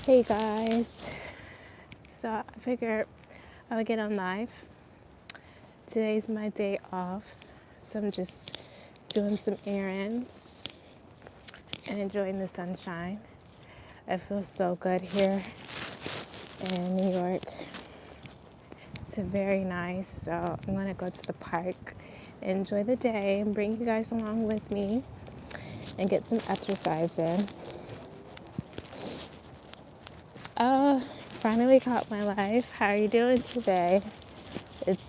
Hey guys, so I figured I would get on live. Today's my day off, so I'm just doing some errands and enjoying the sunshine. It feels so good here in New York. It's very nice, so I'm gonna go to the park, enjoy the day, and bring you guys along with me and get some exercise in. Finally caught my life. How are you doing today?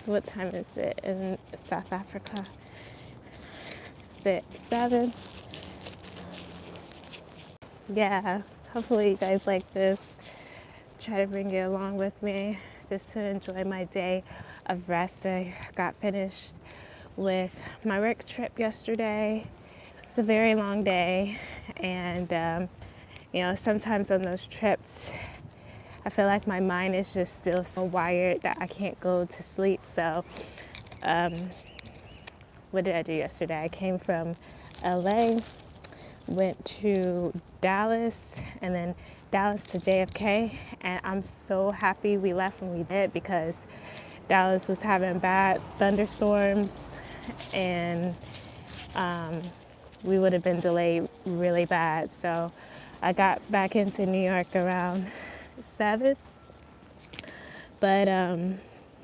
What time is it in South Africa? Is it 7? Yeah, hopefully you guys like this. Try to bring it along with me just to enjoy my day of rest. I got finished with my work trip yesterday. It's a very long day, and sometimes on those trips, I feel like my mind is just still so wired that I can't go to sleep. So, what did I do yesterday? I came from LA, went to Dallas, and then Dallas to JFK. And I'm so happy we left when we did because Dallas was having bad thunderstorms and we would have been delayed really bad. So I got back into New York around 7. But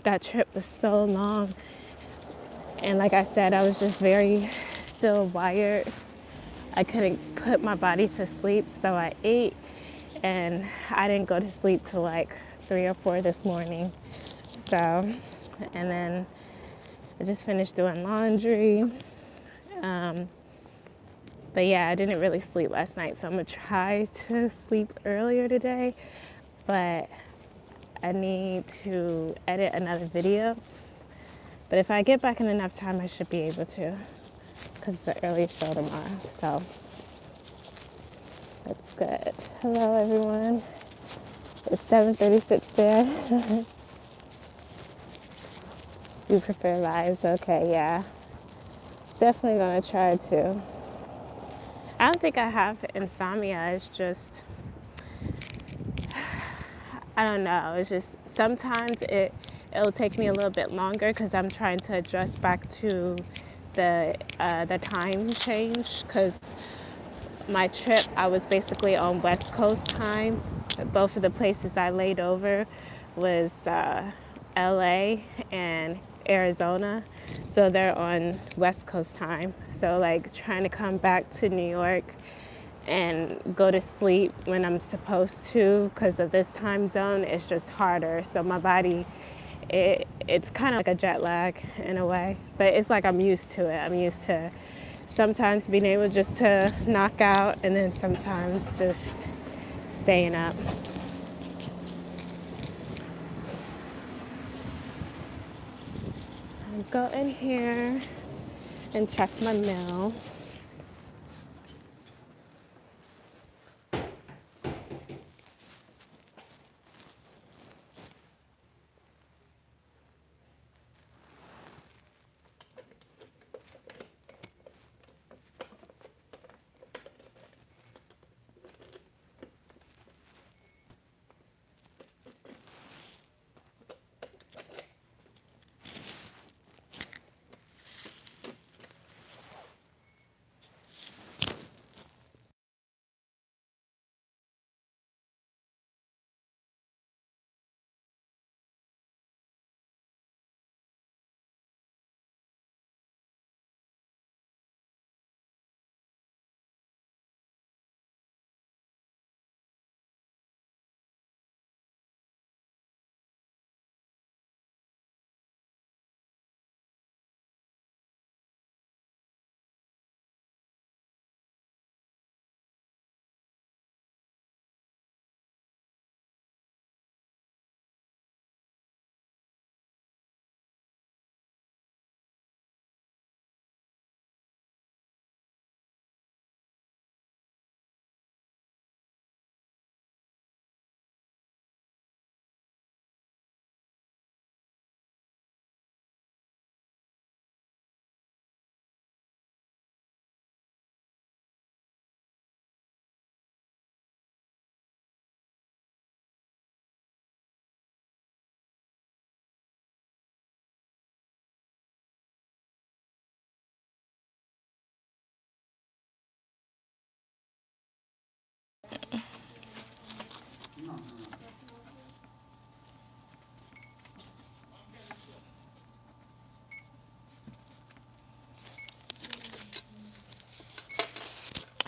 that trip was so long. And like I said, I was just very still wired. I couldn't put my body to sleep, so I ate. And I didn't go to sleep till like 3 or 4 this morning. So, and then I just finished doing laundry. But yeah, I didn't really sleep last night, so I'm gonna try to sleep earlier today. But I need to edit another video. But if I get back in enough time, I should be able to, because it's an early show tomorrow. So that's good. Hello, everyone. It's 7:36 there. You prefer lives? Okay, yeah. Definitely gonna try to. I don't think I have insomnia. It's just, I don't know. It's just sometimes it'll take me a little bit longer because I'm trying to adjust back to the time change. Because my trip, I was basically on West Coast time. Both of the places I laid over was LA and Arizona. So they're on West Coast time. So like trying to come back to New York and go to sleep when I'm supposed to because of this time zone is just harder. So my body, it's kind of like a jet lag in a way, but it's like I'm used to it. I'm used to sometimes being able just to knock out and then sometimes just staying up. I'll go in here and check my mail.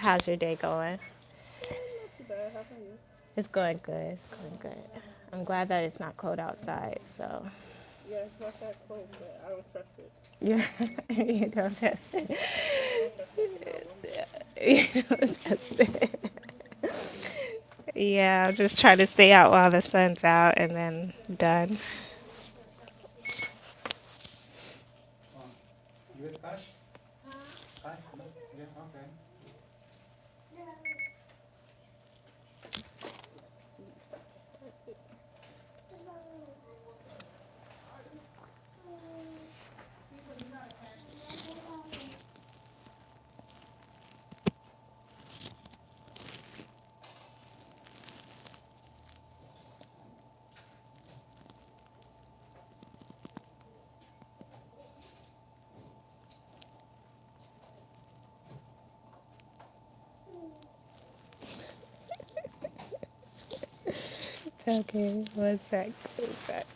how's your day going? Not too bad. How about you? It's going good. It's going good. I'm glad that it's not cold outside. So Yeah, it's not that cold, but I don't trust it. you you don't trust it. I don't trust that phenomenon. You don't trust it. Yeah, I'm just trying to stay out while the sun's out, and then done. You get cash? Cash? Yeah, okay. Okay, one sec. One sec.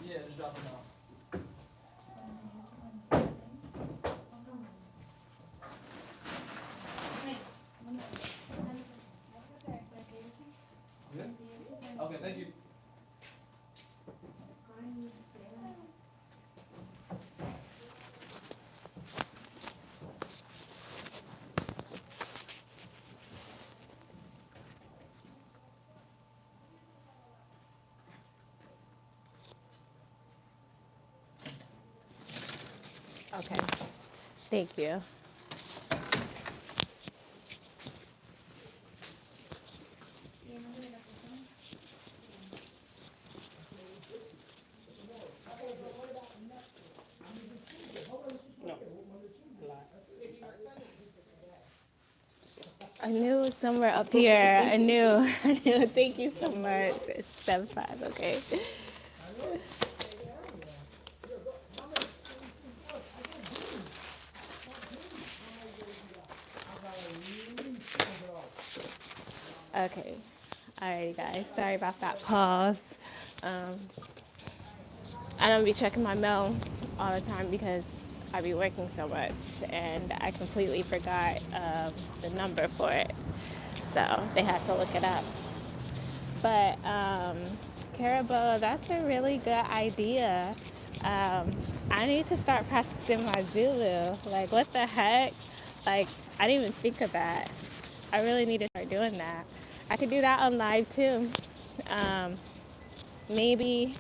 Yeah, just drop them off. Good? Okay, thank you. Okay, thank you. I knew it was somewhere up here. I knew. I knew. Thank you so much. It's 7-5. Okay. Okay. Alrighty, guys. Sorry about that pause. Um, I don't be checking my mail all the time because I be working so much, and I completely forgot the number for it. So they had to look it up. But Carabo, that's a really good idea. I need to start practicing my Zulu. Like, what the heck? Like, I didn't even think of that. I really need to start doing that. I could do that on live too. Um, maybe,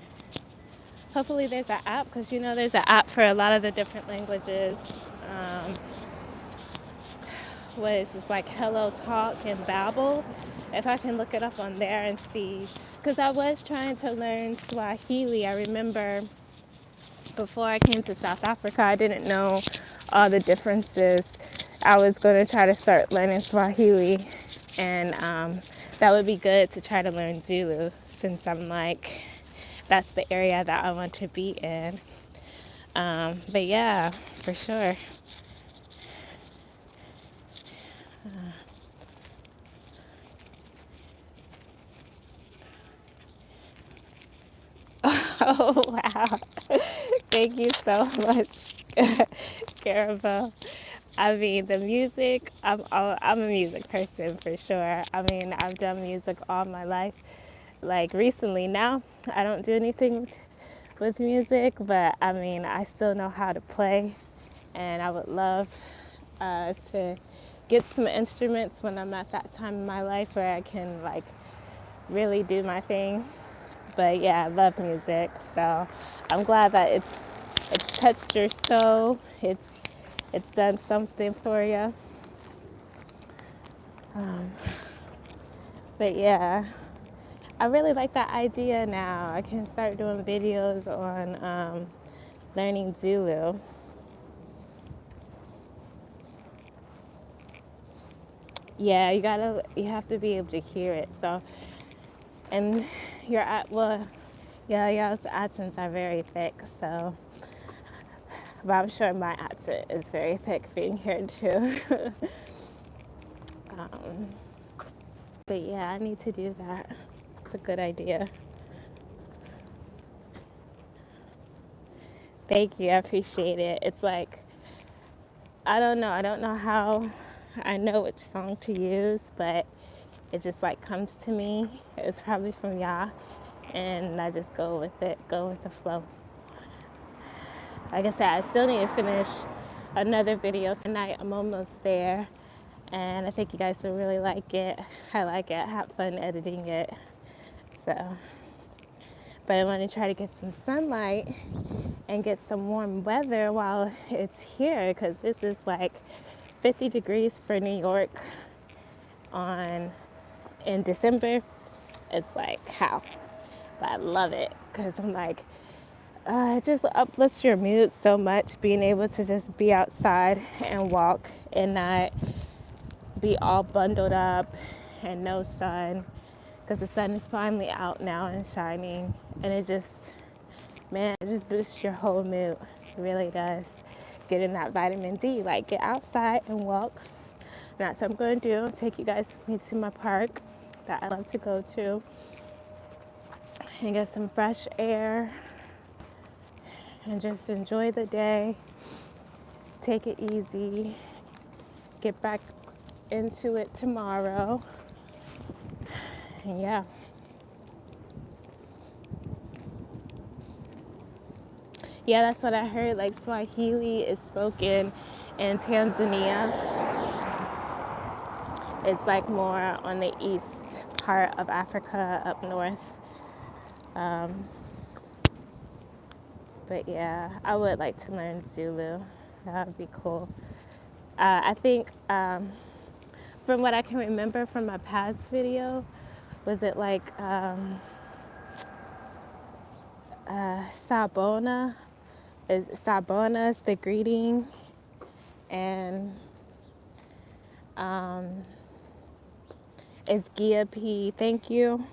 hopefully, there's an app because you know there's an app for a lot of the different languages. Um, what is this, like Hello Talk and Babbel? If I can look it up on there and see, because I was trying to learn Swahili. I remember before I came to South Africa, I didn't know all the differences. I was going to try to start learning Swahili, and that would be good to try to learn Zulu since I'm like, that's the area that I want to be in. But yeah, for sure. Oh, wow. Thank you so much, Carabelle. I mean, the music, I'm a music person for sure. I mean, I've done music all my life. Like recently now, I don't do anything with music, but I mean, I still know how to play, and I would love to get some instruments when I'm at that time in my life where I can like really do my thing. But yeah, I love music, so I'm glad that it's touched your soul. It's done something for you. But yeah, I really like that idea now. I can start doing videos on learning Zulu. Yeah, you have to be able to hear it. So, and yeah, y'all's accents are very thick. So, but I'm sure my accent is very thick being here too. But yeah, I need to do that. It's a good idea. Thank you. I appreciate it. It's like, I don't know. I don't know how I know which song to use, but it just like comes to me. It was probably from y'all, and I just go with it, go with the flow. Like I said, I still need to finish another video tonight. I'm almost there, and I think you guys will really like it. I like it. I have fun editing it. So, but I want to try to get some sunlight and get some warm weather while it's here, because this is like 50 degrees for New York on in December. It's like how, but I love it because I'm like, it just uplifts your mood so much being able to just be outside and walk and not be all bundled up and no sun, because the sun is finally out now and shining, and it just, man, it just boosts your whole mood. It really does. Getting that vitamin D, like get outside and walk. And that's what I'm going to do. Take you guys with me to my park that I love to go to and get some fresh air and just enjoy the day. Take it easy. Get back into it tomorrow. And yeah. Yeah, that's what I heard. Like Swahili is spoken in Tanzania. It's like more on the east part of Africa, up north. But yeah, I would like to learn Zulu. That would be cool. I think from what I can remember from my past video, was it like Sabona? Is Sabona's the greeting, and is Gia P thank you?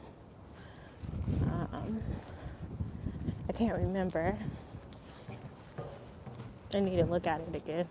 I can't remember. I need to look at it again.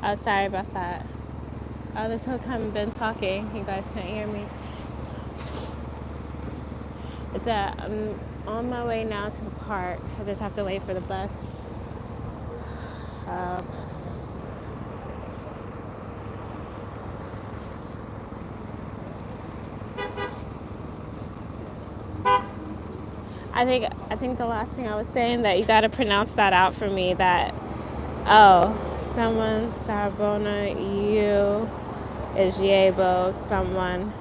Oh, sorry about that. Oh, this whole time I've been talking. You guys can't hear me. Is that I'm on my way now to the park. I just have to wait for the bus. Um, I think the last thing I was saying that you got to pronounce that out for me. That someone Sarbona you is Yebo. Someone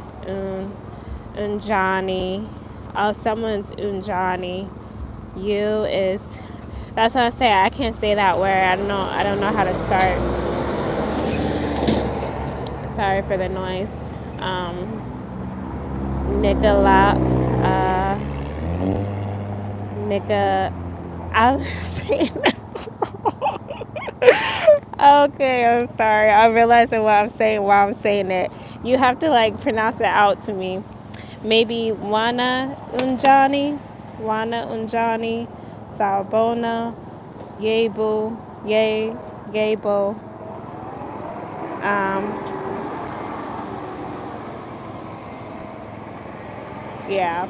Unjani. Oh, someone's Unjani. You is. That's what I say. I can't say that word. I don't know how to start. Sorry for the noise. Nicola. Nika. I was saying. Okay, I'm sorry. I'm realizing what I'm saying while I'm saying it. You have to like pronounce it out to me. Maybe Wana Unjani, Sarbona, Yebu, Ye, Yebo. Yeah,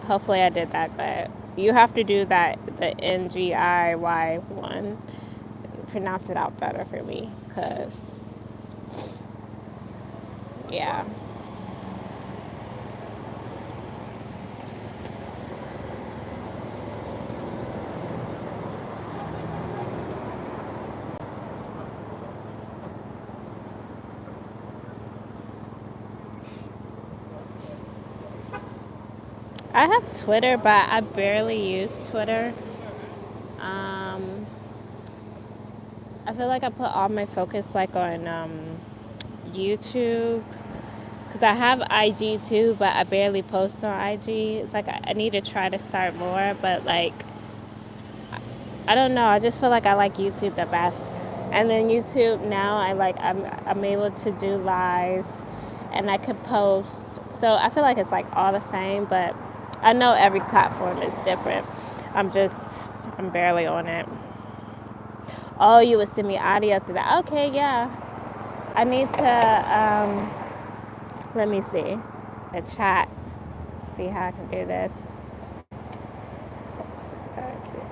hopefully I did that good. You have to do that, the NGIY one. Pronounce it out better for me, because, yeah. I have Twitter, but I barely use Twitter. I feel like I put all my focus like on YouTube, because I have IG too, but I barely post on IG. It's like I need to try to start more, but like I don't know. I just feel like I like YouTube the best. And then YouTube now, I'm able to do lives, and I could post. So I feel like it's like all the same, but I know every platform is different. I'm barely on it. Oh, you would send me audio through that. Okay, yeah. I need to, let me see, the chat, see how I can do this. Start here.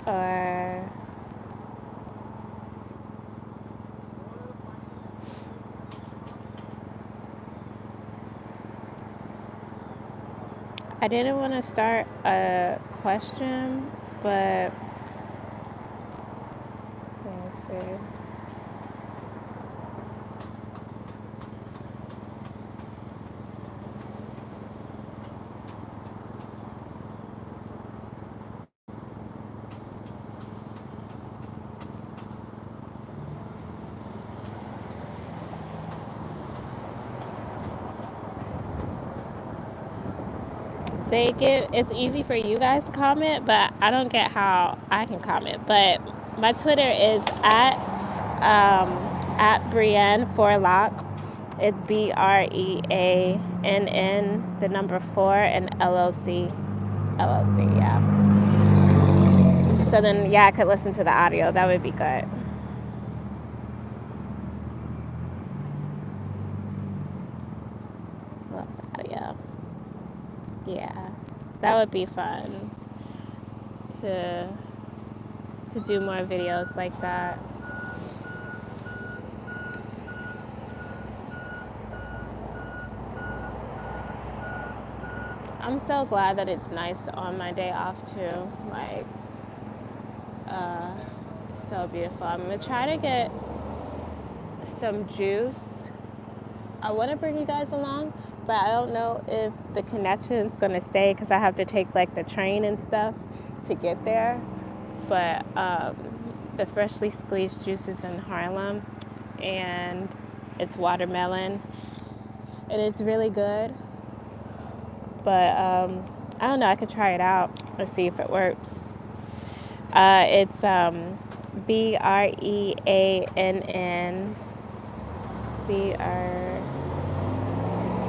Or, I didn't want to start a question, but let me see. It's easy for you guys to comment, but I don't get how I can comment. But my Twitter is at Brienne Forlock. It's BREANN, the number 4, and LOC. LOC, yeah. So then, yeah, I could listen to the audio. That would be good. Loves audio. Yeah, that would be fun to do more videos like that. I'm so glad that it's nice on my day off too. Like, so beautiful. I'm gonna try to get some juice. I want to bring you guys along, but I don't know if the connection's gonna stay, because I have to take like the train and stuff to get there. But the freshly squeezed juice is in Harlem, and it's watermelon, and it's really good. But I don't know. I could try it out. Let's see if it works. It's BREANN.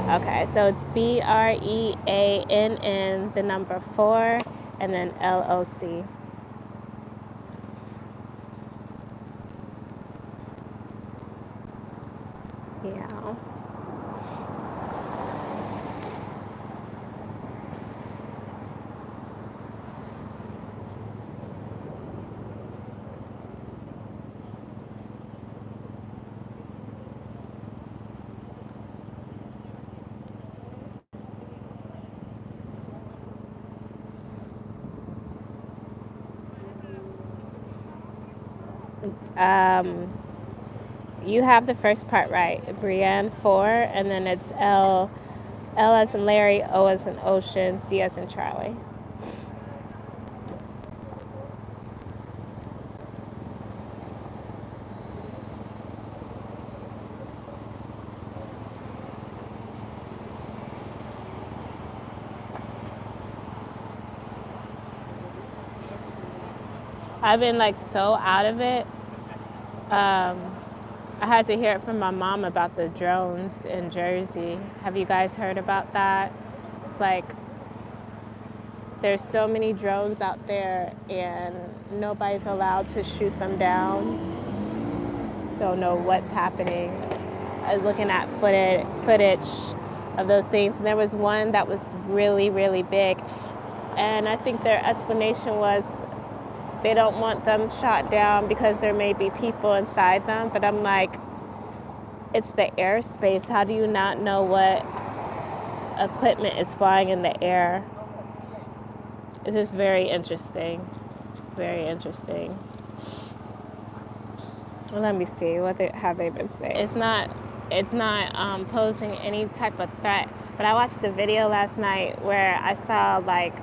Okay, so it's BREANN, the number 4, and then LOC. Yeah. You have the first part right. Brienne 4, and then it's L as in Larry, O as in Ocean, C as in Charlie. I've been like so out of it. I had to hear it from my mom about the drones in Jersey. Have you guys heard about that? It's like there's so many drones out there and nobody's allowed to shoot them down. Don't know what's happening. I was looking at footage of those things, and there was one that was really, really big. And I think their explanation was they don't want them shot down because there may be people inside them. But I'm like, it's the airspace. How do you not know what equipment is flying in the air? It's just very interesting. Very interesting. Well, let me see what have they been saying. It's not posing any type of threat. But I watched a video last night where I saw like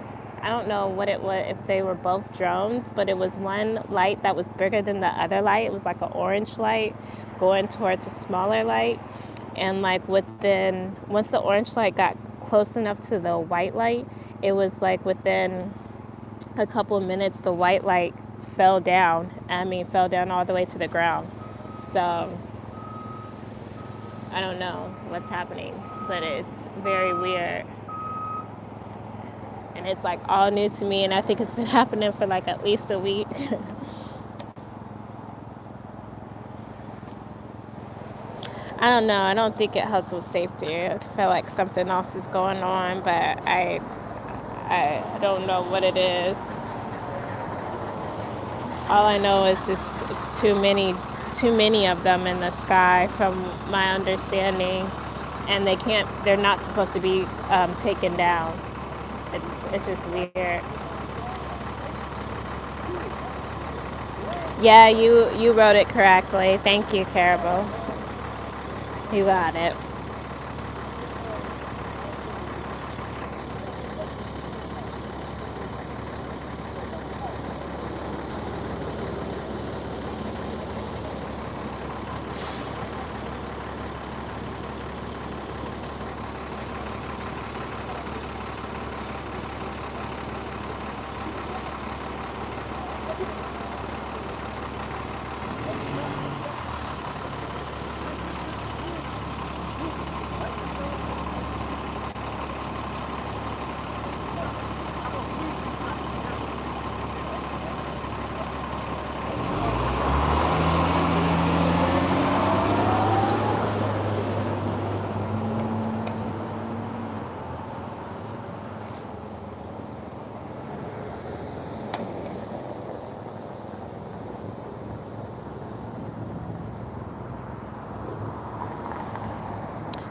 I don't know what it was if they were both drones, but it was one light that was bigger than the other light. It was like an orange light going towards a smaller light, and like within once the orange light got close enough to the white light, it was like within a couple of minutes the white light fell down. Fell down all the way to the ground. So I don't know what's happening, but it's very weird. And it's like all new to me, and I think it's been happening for like at least a week. I don't know. I don't think it helps with safety. I feel like something else is going on, but I don't know what it is. All I know is it's too many of them in the sky, from my understanding, and they're not supposed to be taken down. It's just weird. Yeah, you wrote it correctly. Thank you, Caribou. You got it.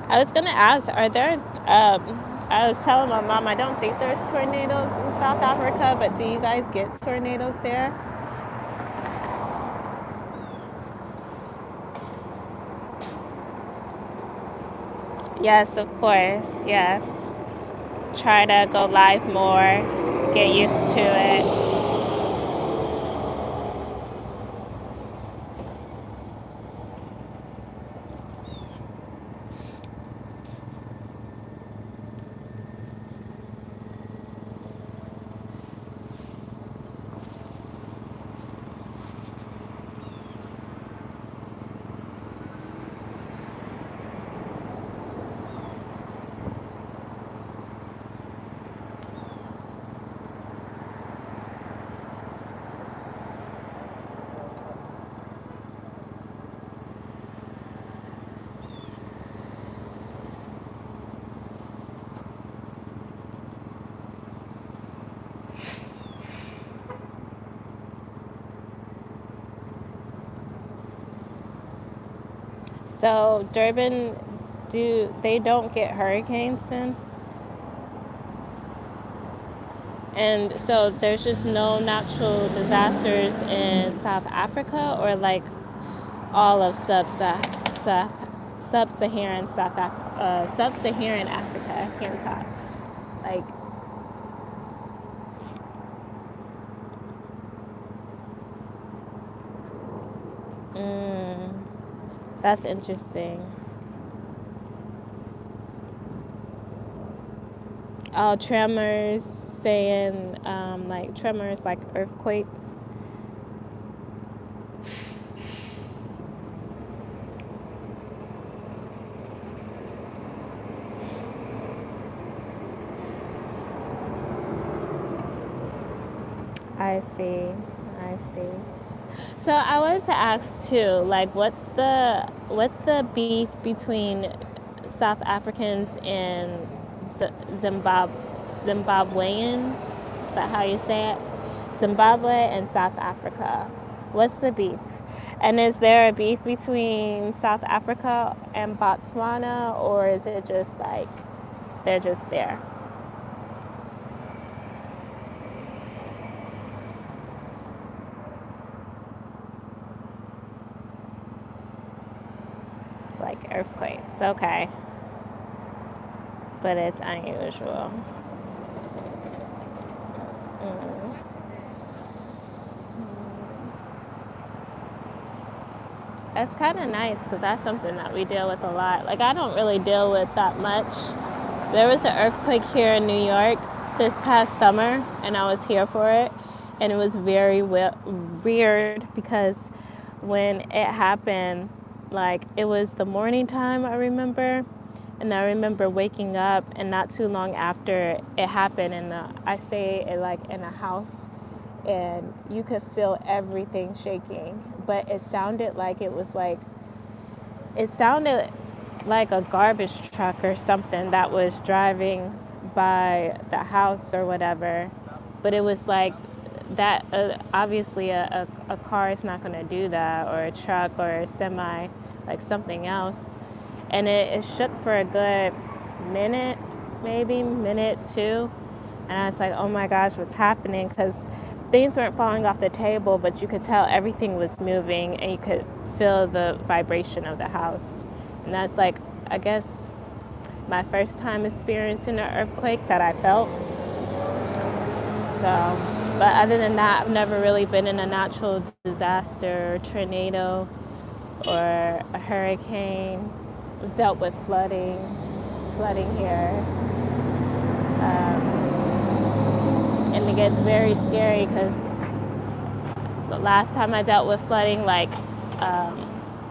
I was gonna ask, are there? I was telling my mom I don't think there's tornadoes in South Africa, but do you guys get tornadoes there? Yes, of course. Yes. Try to go live more. Get used to it. So Durban, they don't get hurricanes then? And so there's just no natural disasters in South Africa, or like all of sub-Saharan sub-Saharan Africa. I can't talk. Like, that's interesting. Oh, tremors, saying like tremors, like earthquakes. I see. I see. So I wanted to ask too, like, what's the beef between South Africans and Zimbabweans? Is that how you say it? Zimbabwe and South Africa. What's the beef? And is there a beef between South Africa and Botswana, or is it just like they're just there? Like earthquakes, okay. But it's unusual. It's kind of nice because that's something that we deal with a lot. Like, I don't really deal with that much. There was an earthquake here in New York this past summer, and I was here for it. And it was very weird because when it happened, like, it was the morning time, I remember. And I remember waking up, and not too long after it happened, and I stay in a house, and you could feel everything shaking. But it sounded like a garbage truck or something that was driving by the house or whatever. But it was like that. Obviously, a car is not going to do that, or a truck, or a semi, like something else. And it shook for a good minute, maybe minute two. And I was like, oh my gosh, what's happening? Because things weren't falling off the table, but you could tell everything was moving, and you could feel the vibration of the house. And that's like, I guess, my first time experiencing an earthquake that I felt. So, but other than that, I've never really been in a natural disaster, or tornado, or a hurricane. I've dealt with flooding here. And it gets very scary because the last time I dealt with flooding, like,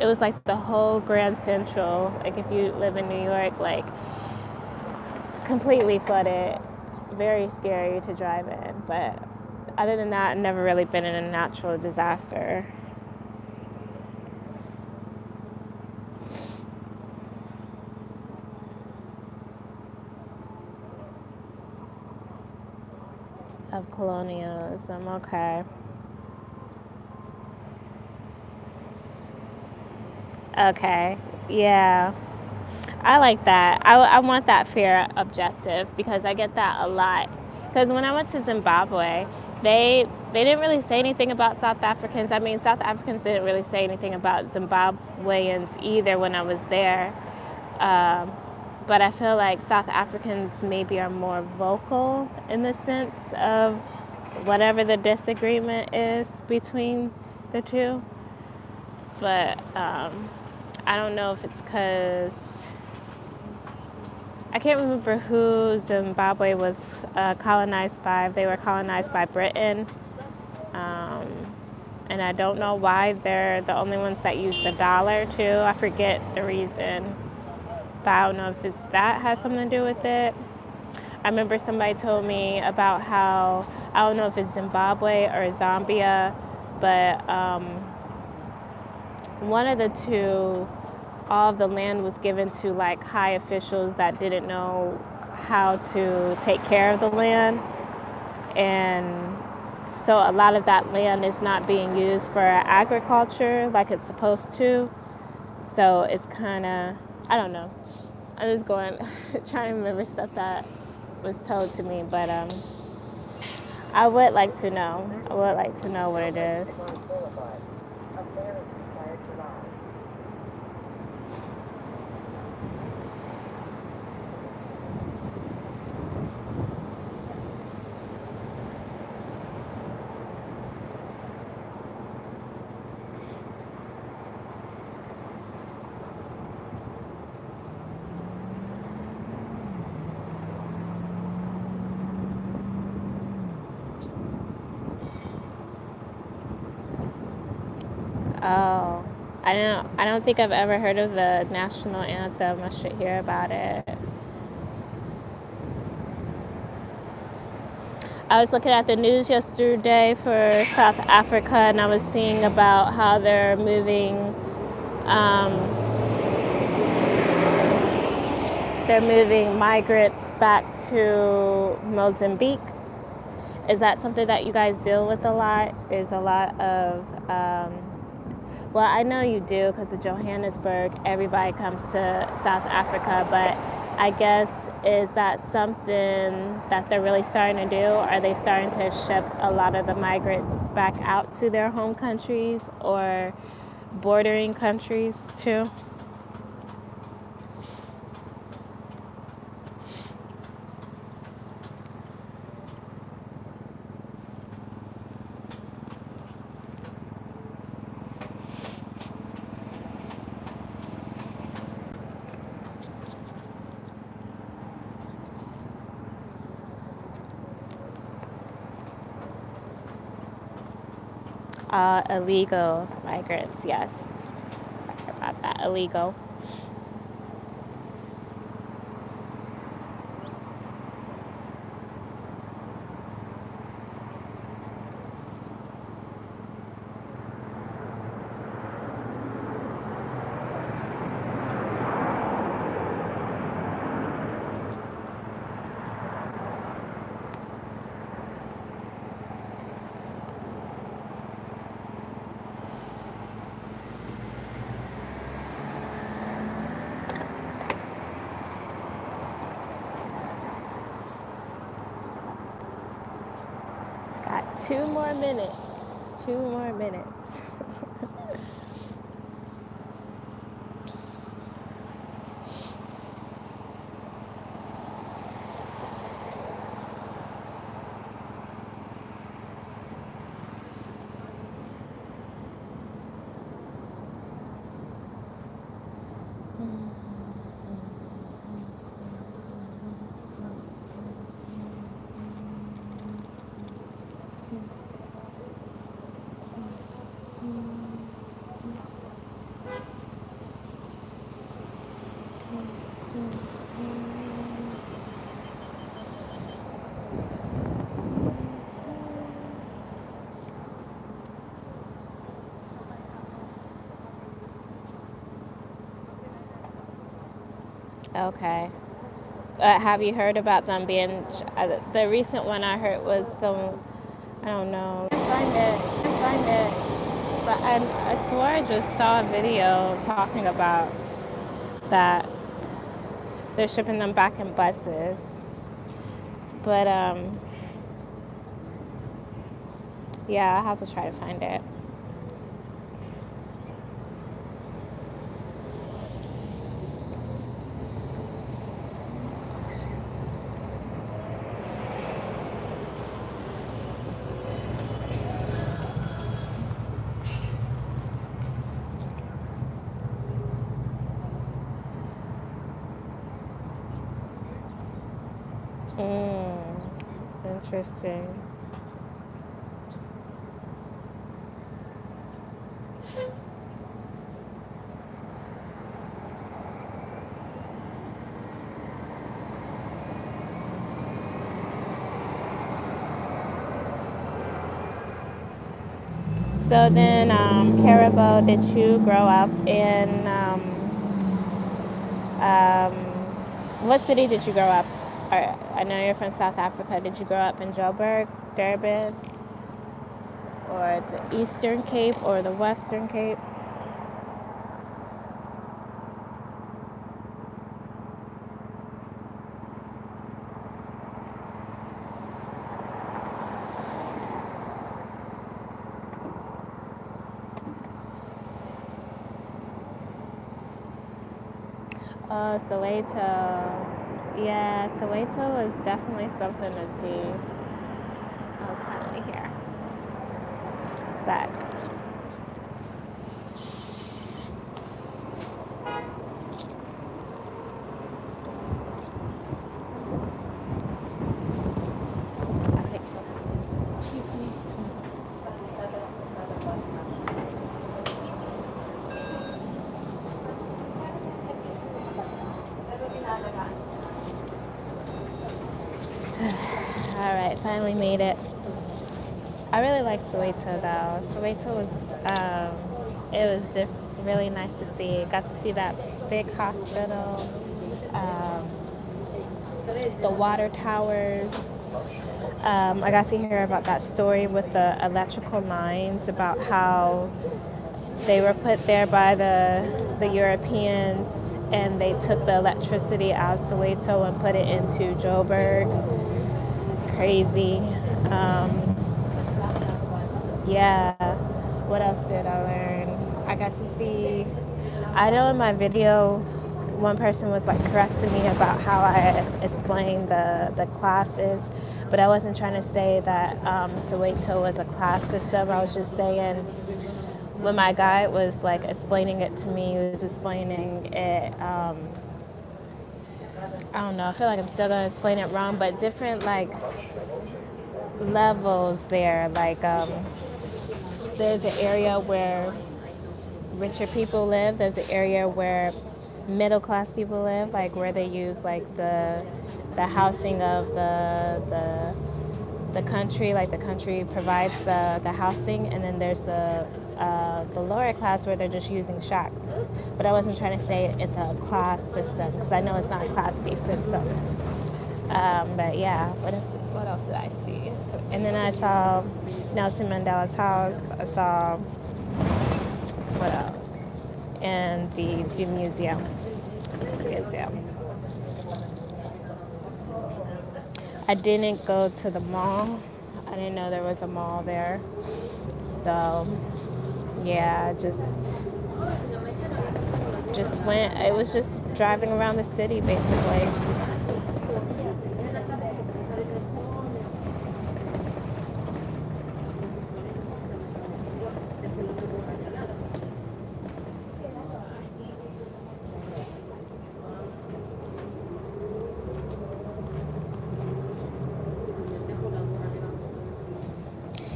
it was like the whole Grand Central, like if you live in New York, like completely flooded. Very scary to drive in. But other than that, I've never really been in a natural disaster. Of colonialism, okay. Okay, yeah. I like that. I want that fair objective because I get that a lot. Because when I went to Zimbabwe, they didn't really say anything about South Africans. I mean, South Africans didn't really say anything about Zimbabweans either when I was there. But I feel like South Africans maybe are more vocal in the sense of whatever the disagreement is between the two. But I don't know if it's because I can't remember who Zimbabwe was colonized by. They were colonized by Britain. And I don't know why they're the only ones that use the dollar too. I forget the reason. But I don't know if that has something to do with it. I remember somebody told me about how, I don't know if it's Zimbabwe or Zambia, but one of the two, all of the land was given to like high officials that didn't know how to take care of the land. And so a lot of that land is not being used for agriculture like it's supposed to. So it's kind of, I don't know. I'm just going, trying to remember stuff that was told to me, but I would like to know. I would like to know what it is. Oh, I don't think I've ever heard of the national anthem. I should hear about it. I was looking at the news yesterday for South Africa, and I was seeing about how they're moving migrants back to Mozambique. Is that something that you guys deal with a lot? Is a lot of well, I know you do because of Johannesburg. Everybody comes to South Africa, but I guess, is that something that they're really starting to do? Are they starting to ship a lot of the migrants back out to their home countries or bordering countries too? Illegal migrants, yes. Sorry about that. Illegal. Got 2 more minutes. 2 more minutes. Okay. Have you heard about them being? The recent one I heard was the. I don't know. Find it. But I swore I just saw a video talking about that they're shipping them back in buses. But yeah, I'll have to try to find it. Interesting. So then, Carabo, did you grow up in, what city did you grow up? I know you're from South Africa. Did you grow up in Joburg, Durban, or the Eastern Cape or the Western Cape? Oh, Soweto. Yeah, Soweto was definitely something to see. I was finally here. Sec. I think. Excuse me. All right, finally made it. I really like Soweto though. Soweto was, it was really nice to see. Got to see that big hospital, um, the water towers. I got to hear about that story with the electrical lines, about how they were put there by the Europeans, and they took the electricity out of Soweto and put it into Joburg. Crazy. Yeah. What else did I learn? I got to see. I know in my video, one person was like correcting me about how I explained the classes, but I wasn't trying to say that Soweto was a class system. I was just saying when my guide was like explaining it to me, he was explaining it. I don't know. I feel like I'm still gonna explain it wrong, but different like levels there. Like there's an area where richer people live. There's an area where middle class people live, like where they use like the housing of the country, like the country provides the housing, and then there's the lower class where they're just using shacks. But I wasn't trying to say it's a class system because I know it's not a class-based system. But yeah, what else did I see? So, and then I saw Nelson Mandela's house. I saw what else? And the museum. Museum. I didn't go to the mall. I didn't know there was a mall there. So yeah, just went. It was just driving around the city basically.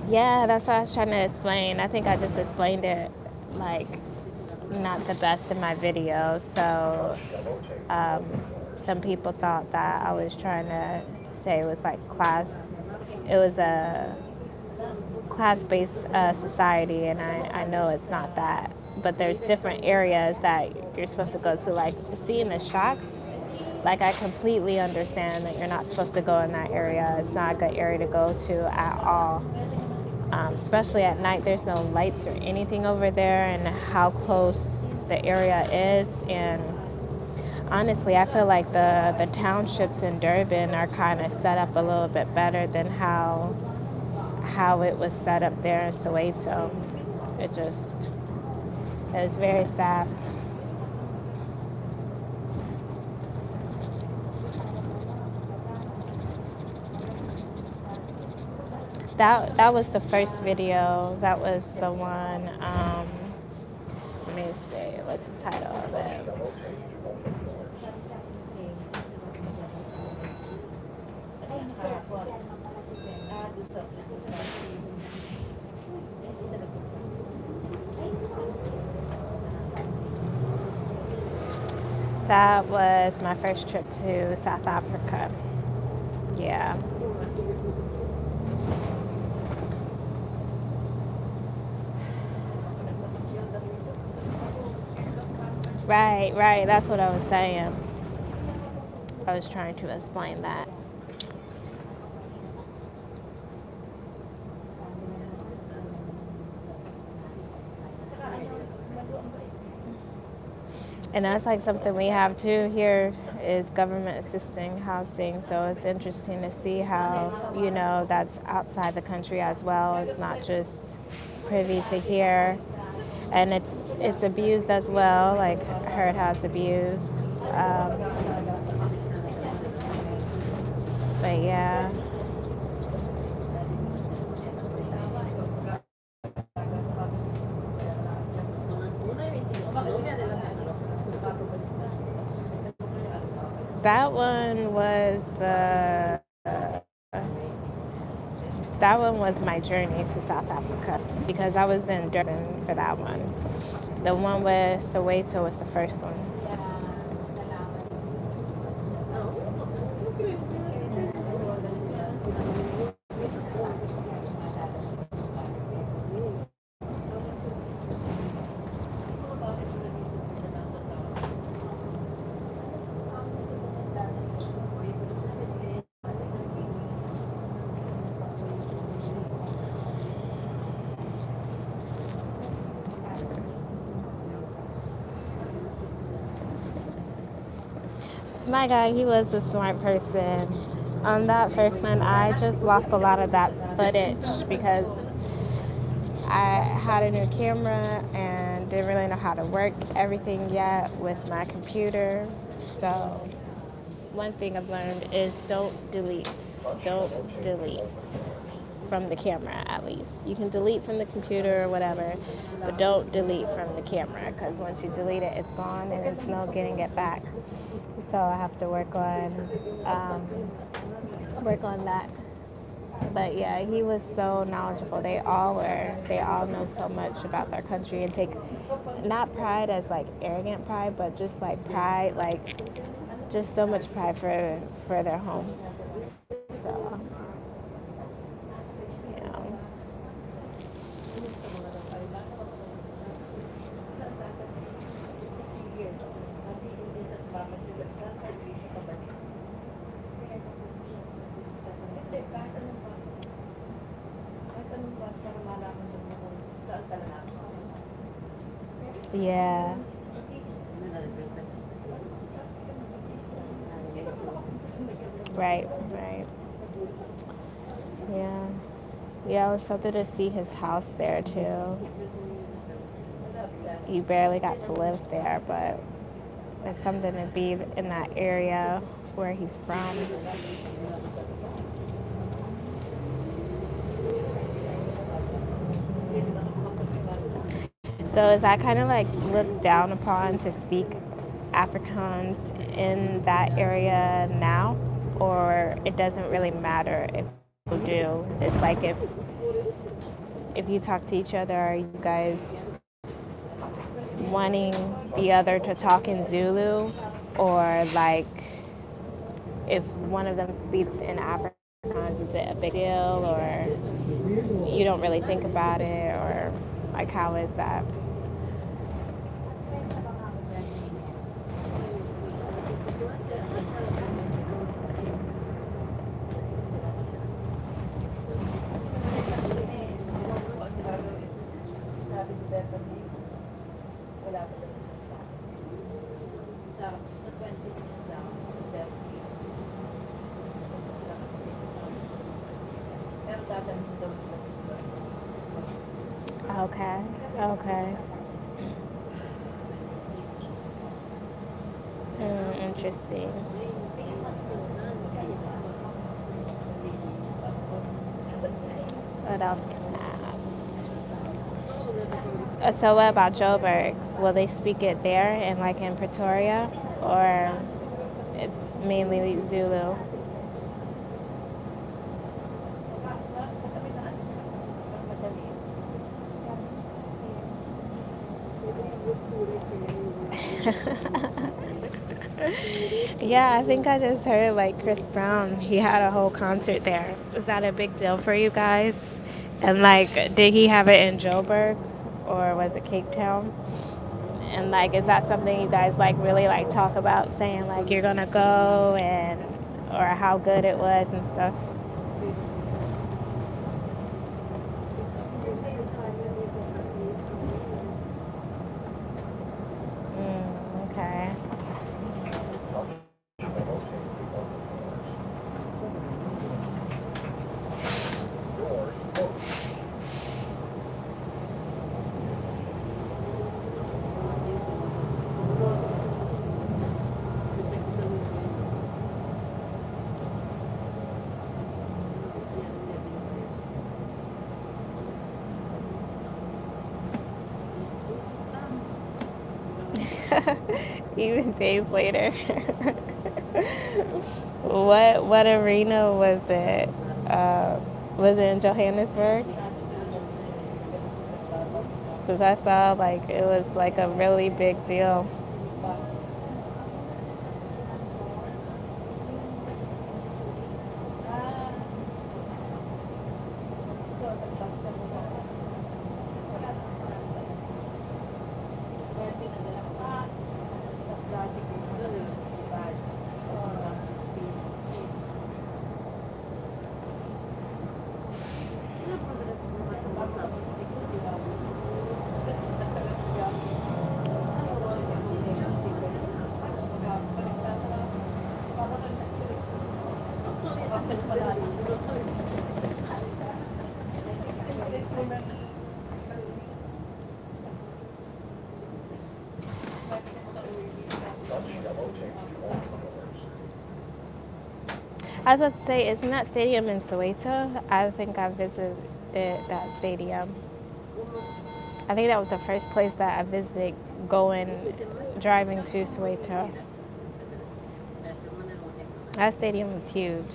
Yeah, that's what I was trying to explain. I think I just explained it like not the best in my video. So some people thought that I was trying to say it was like class. It was a class-based society, and I know it's not that. But there's different areas that you're supposed to go to. Like seeing the shocks, like I completely understand that you're not supposed to go in that area. It's not a good area to go to at all. Especially at night, there's no lights or anything over there, and how close the area is. And honestly, I feel like the townships in Durban are kind of set up a little bit better than how it was set up there in Soweto. It was very sad. That was the first video. That was the one. Let me see. What's the title of it? That was my first trip to South Africa. Yeah. Right. That's what I was saying. I was trying to explain that. And that's like something we have too here is government assisting housing. So it's interesting to see how, that's outside the country as well. It's not just privy to here. and it's abused as well. Like heard how it's abused, but yeah. That one was the that one was my journey to South Africa because I was in Durban for that one. The one with Soweto was the first one. My guy, he was a smart person. On that first one, I just lost a lot of that footage because I had a new camera and didn't really know how to work everything yet with my computer. So one thing I've learned is don't delete. Don't delete from the camera at least. You can delete from the computer or whatever, but don't delete from the camera because once you delete it, it's gone and it's no getting it back. So I have to work on that. But yeah, he was so knowledgeable. They all were. They all know so much about their country and take not pride as like arrogant pride, but just like pride, like just so much pride for their home. So, you know. Yeah. Right, right. Yeah. Yeah, it was something to see his house there too. He barely got to live there, but it's something to be in that area where he's from. So is that kind of like looked down upon to speak Afrikaans in that area now? Or it doesn't really matter if you do? It's like if you talk to each other, are you guys wanting the other to talk in Zulu? Or like if one of them speaks in Afrikaans, is it a big deal? Or you don't really think about it? Or like how is that? Okay, okay. Interesting. What else can I ask? So what about Joburg? Will they speak it there and like in Pretoria? Or it's mainly Zulu? Yeah, I think I just heard like Chris Brown, he had a whole concert there. Is that a big deal for you guys? And like, did he have it in Joburg or was it Cape Town? And like, is that something you guys like really like talk about, saying like you're gonna go and or how good it was and stuff? Okay. Even days later. What arena was it? Was it in Johannesburg? Because I saw like it was like a really big deal. I was about to say, isn't that stadium in Soweto? I think I visited that stadium. I think that was the first place that I visited driving to Soweto. That stadium is huge.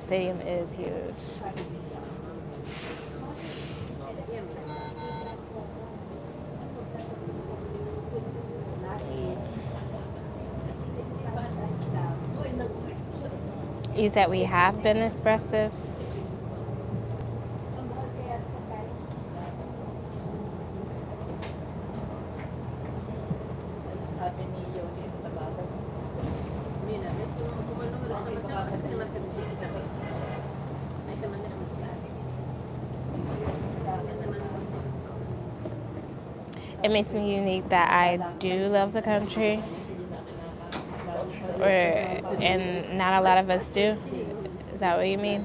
Stadium is huge. You said we have been expressive. It makes me unique that I do love the country, and not a lot of us do. Is that what you mean?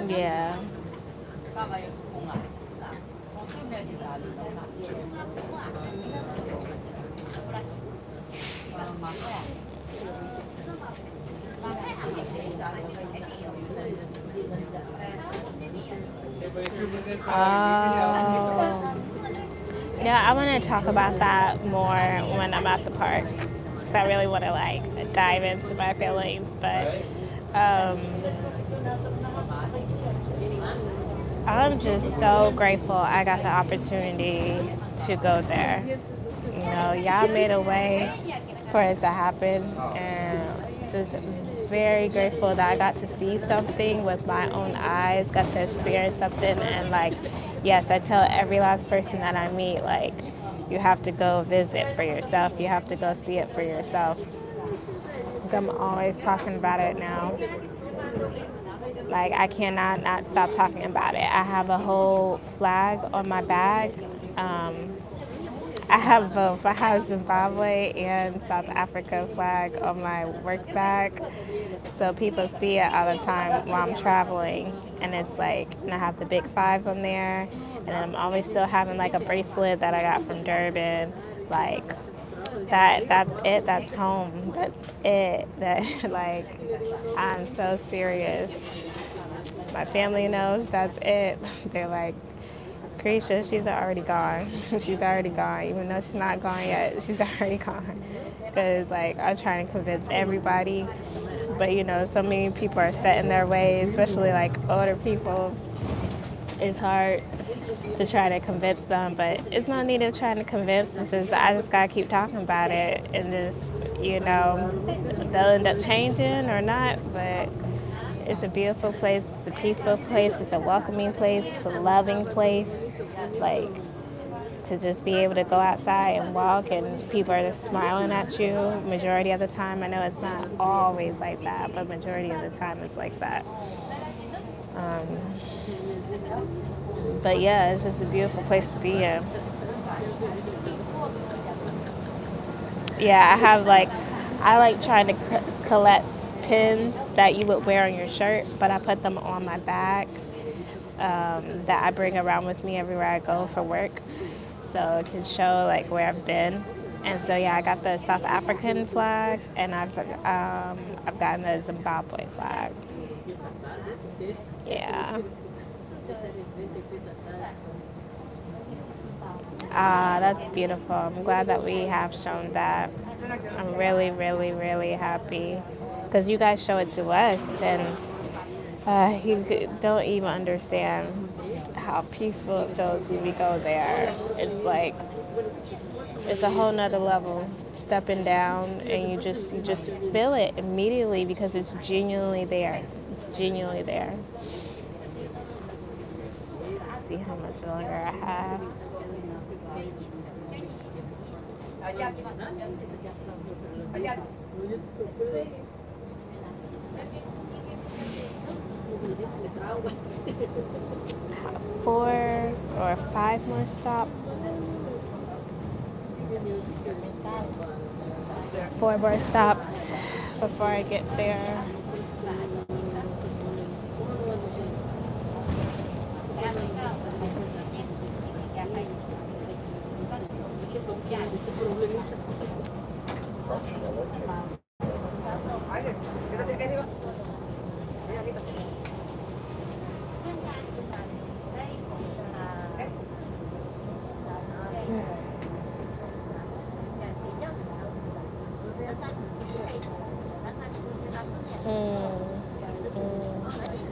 Yeah. Oh. Yeah, I want to talk about that more when I'm at the park. Because I really want to like dive into my feelings. But I'm just so grateful I got the opportunity to go there. You know, y'all made a way for it to happen, and just very grateful that I got to see something with my own eyes, got to experience something, and like, yes, I tell every last person that I meet, like, you have to go visit for yourself, you have to go see it for yourself. I'm always talking about it now. Like, I cannot not stop talking about it. I have a whole flag on my bag. I have both. I have Zimbabwe and South Africa flag on my work bag. So people see it all the time while I'm traveling. And it's like, and I have the big five on there. And then I'm always still having like a bracelet that I got from Durban. Like, that's it. That's home. That's it. That, like, I'm so serious. My family knows that's it. They're like, Kareesha, she's already gone. She's already gone. Even though she's not gone yet, she's already gone. Because, like, I'm trying to convince everybody. But, you know, so many people are set in their ways, especially, like, older people. It's hard to try to convince them. But it's no need of trying to convince. It's just, I just got to keep talking about it. And just, you know, they'll end up changing or not. But it's a beautiful place. It's a peaceful place. It's a welcoming place. It's a loving place. Like, to just be able to go outside and walk and people are just smiling at you majority of the time. I know it's not always like that, but majority of the time it's like that. But yeah, it's just a beautiful place to be in. Yeah, I like trying to collects pins that you would wear on your shirt, but I put them on my bag that I bring around with me everywhere I go for work, so it can show like where I've been. And so yeah, I got the South African flag, and I've gotten the Zimbabwe flag. Yeah. Ah, that's beautiful. I'm glad that we have shown that. I'm really, really, really happy because you guys show it to us, and don't even understand how peaceful it feels when we go there. It's like it's a whole nother level. Stepping down, and you just feel it immediately because it's genuinely there. It's genuinely there. Let's see how much longer I have. 4 or 5 more stops. 4 more stops before I get there.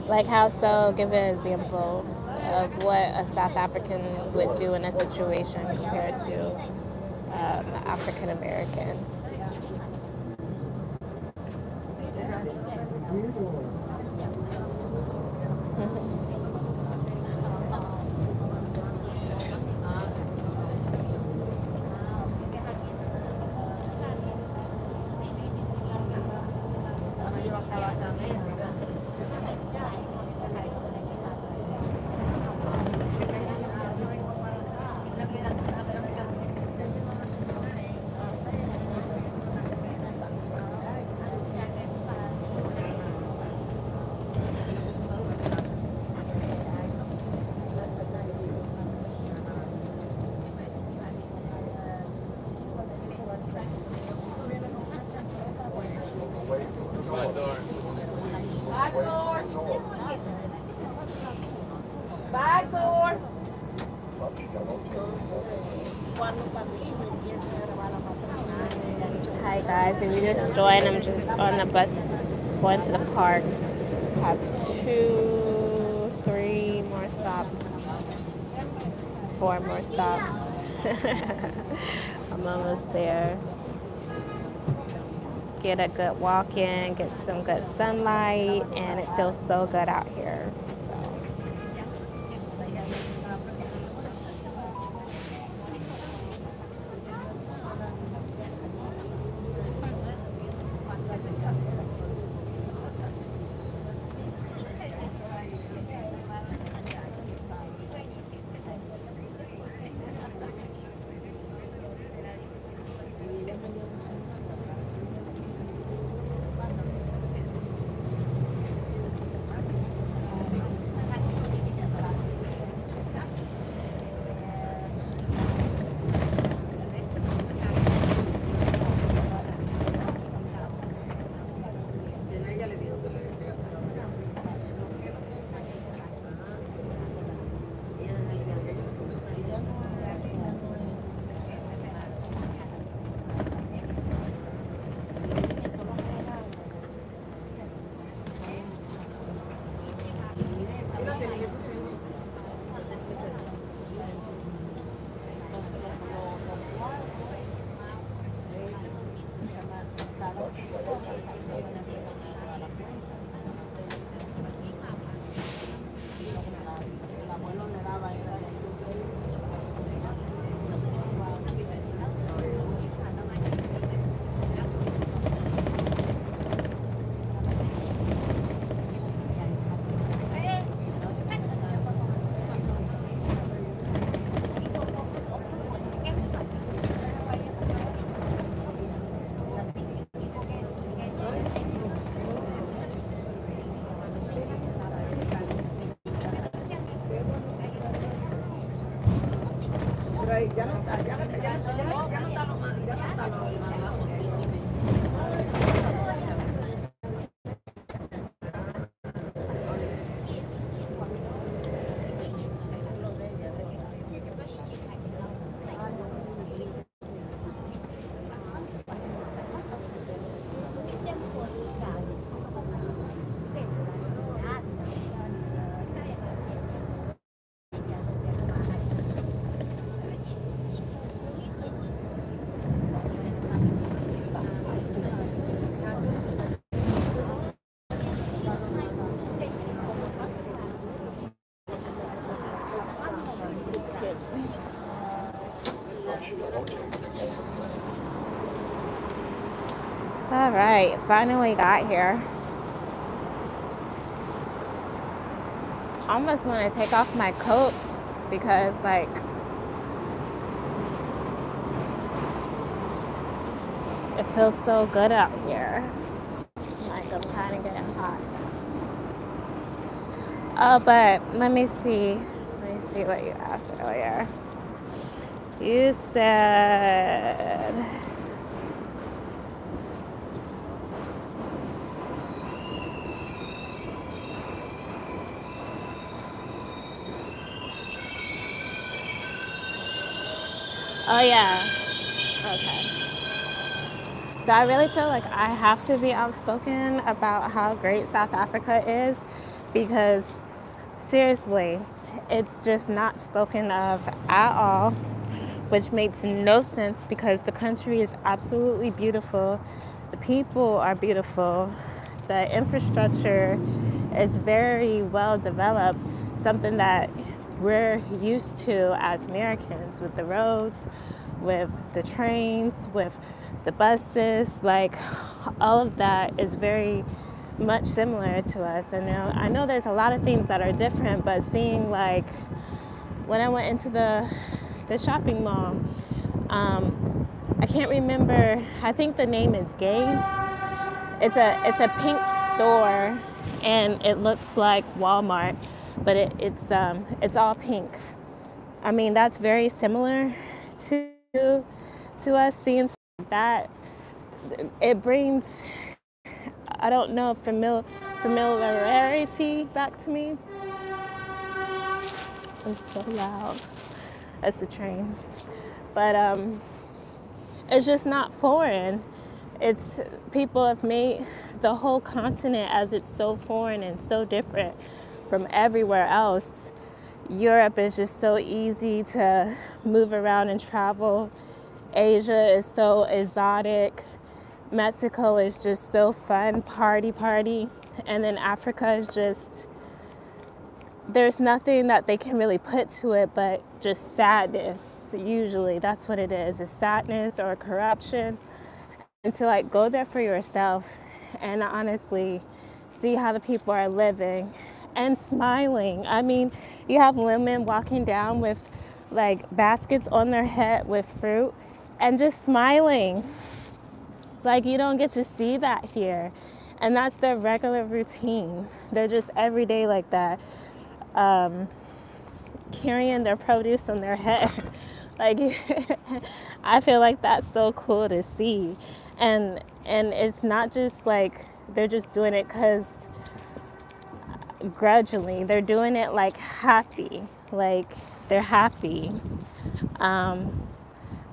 Like how so? Give an example of what a South African would do in a situation compared to African American. Hi guys, if you just joined, I'm just on the bus going to the park. I have 2, 3 more stops, 4 more stops. I'm almost there. Get a good walk in, get some good sunlight, and it feels so good out here. All right, finally got here. I almost want to take off my coat because, like, it feels so good out here. Like, I'm kind of getting hot. Oh, but let me see. Let me see what you asked earlier. You said, oh, yeah. Okay. So I really feel like I have to be outspoken about how great South Africa is because seriously, it's just not spoken of at all, which makes no sense because the country is absolutely beautiful. The people are beautiful. The infrastructure is very well developed, something that we're used to as Americans with the roads, with the trains, with the buses. Like, all of that is very much similar to us. And now I know there's a lot of things that are different, but seeing, like, when I went into the shopping mall, I can't remember. I think the name is Game. It's a pink store, and it looks like Walmart, but it's all pink. I mean, that's very similar to us. Seeing that, it brings, I don't know, familiarity back to me. It's so loud. That's the train. But it's just not foreign. It's people have made the whole continent as it's so foreign and so different from everywhere else. Europe is just so easy to move around and travel. Asia is so exotic. Mexico is just so fun, party. And then Africa is just, there's nothing that they can really put to it but just sadness. Usually that's what it is. It's sadness or corruption. And to, like, go there for yourself and honestly see how the people are living and smiling. I mean, you have women walking down with, like, baskets on their head with fruit and just smiling. Like, you don't get to see that here. And that's their regular routine. They're just every day like that, carrying their produce on their head. Like, I feel like that's so cool to see. And it's not just like they're just doing it because grudgingly. They're doing it like happy. Like, they're happy.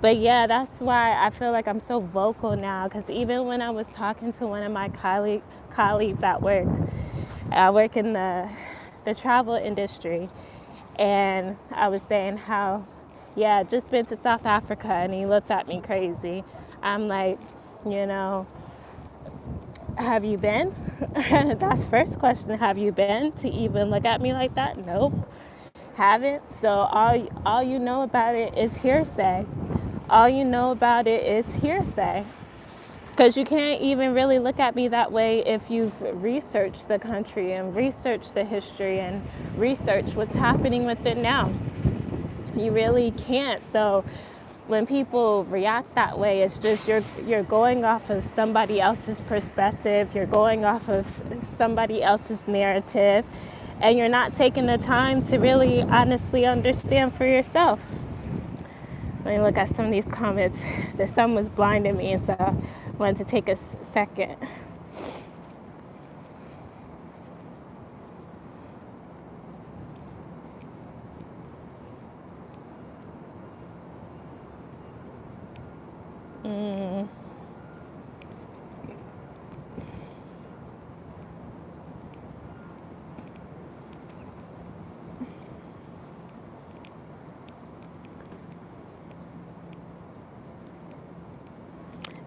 But yeah, that's why I feel like I'm so vocal now, because even when I was talking to one of my colleagues at work, I work in the travel industry, and I was saying how, yeah, just been to South Africa, and he looked at me crazy. I'm like, you know, have you been? That's first question. Have you been to even look at me like that? Nope, haven't. So all you know about it is hearsay. All you know about it is hearsay. Because you can't even really look at me that way if you've researched the country and researched the history and researched what's happening with it now. You really can't. So when people react that way, it's just you're going off of somebody else's perspective. You're going off of somebody else's narrative, and you're not taking the time to really honestly understand for yourself. Let me look at some of these comments. The sun was blinding me, and so I wanted to take a second.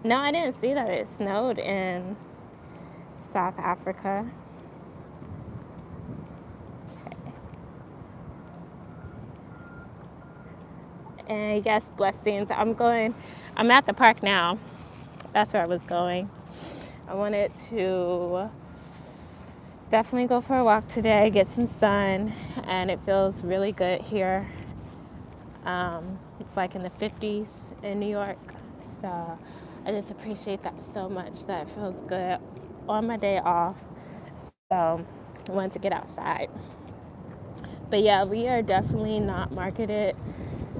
No, I didn't see that it snowed in South Africa. And yes, blessings. I'm at the park now. That's where I was going. I wanted to definitely go for a walk today, get some sun, and it feels really good here. It's like in the 50s in New York, so I just appreciate that so much. That feels good on my day off. So I wanted to get outside. But yeah, we are definitely not marketed.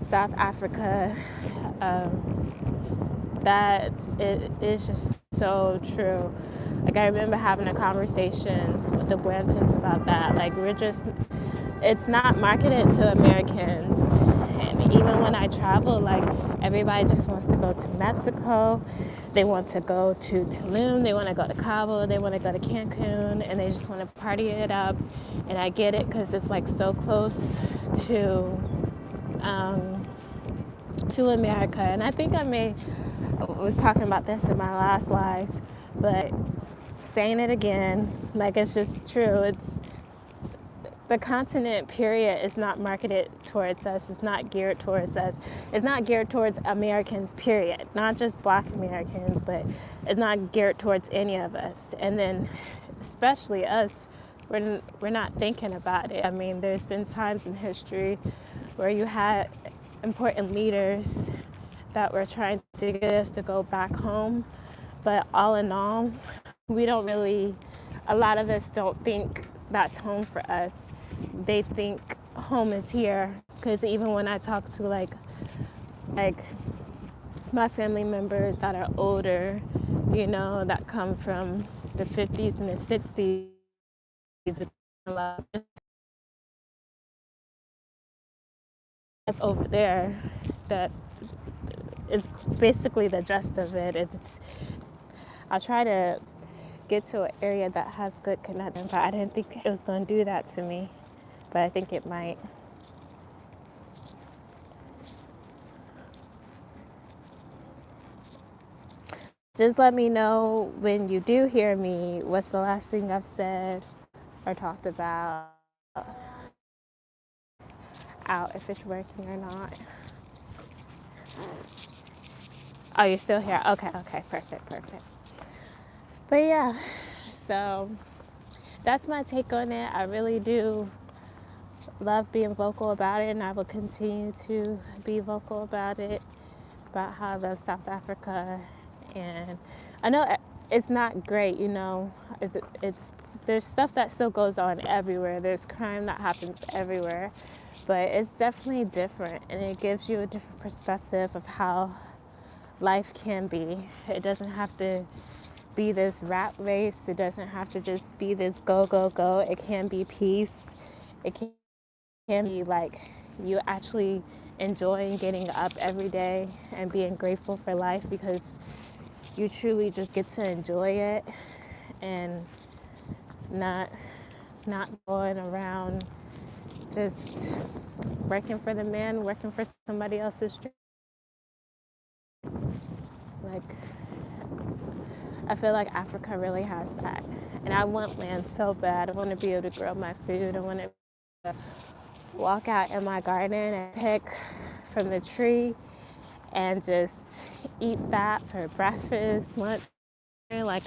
South Africa, that it is just so true. Like I remember having a conversation with the Blantons about that. Like it's not marketed to Americans. And even when I travel, like everybody just wants to go to Mexico. They want to go to Tulum. They want to go to Cabo. They want to go to Cancun, and they just want to party it up. And I get it because it's like so close um, to America. And I think I was talking about this in my last live, but saying it again, like it's just true. It's the continent period is not marketed towards us. It's not geared towards us. It's not geared towards Americans, period. Not just Black Americans, but it's not geared towards any of us. And then especially us, we're not thinking about it. I mean, there's been times in history where you had important leaders that were trying to get us to go back home. But all in all, we don't really, a lot of us don't think that's home for us. They think home is here. Because even when I talk to like my family members that are older, that come from the 50s and the 60s, that's over there, that is basically the gist of it. I'll try to get to an area that has good connection, but I didn't think it was going to do that to me, but I think it might. Just let me know when you do hear me, what's the last thing I've said or talked about, out if it's working or not. Oh, you're still here? Okay, perfect. But yeah, so that's my take on it. I really do love being vocal about it, and I will continue to be vocal about it, about how I love South Africa. And I know it's not great, it's there's stuff that still goes on everywhere. There's crime that happens everywhere, but it's definitely different, and it gives you a different perspective of how life can be. It doesn't have to be this rat race. It doesn't have to just be this go, go, go. It can be peace. It can be like you actually enjoying getting up every day and being grateful for life because you truly just get to enjoy it and not going around just working for the man, working for somebody else's dream. Like, I feel like Africa really has that. And I want land so bad. I want to be able to grow my food. I want to walk out in my garden and pick from the tree and just eat that for breakfast, lunch. Like,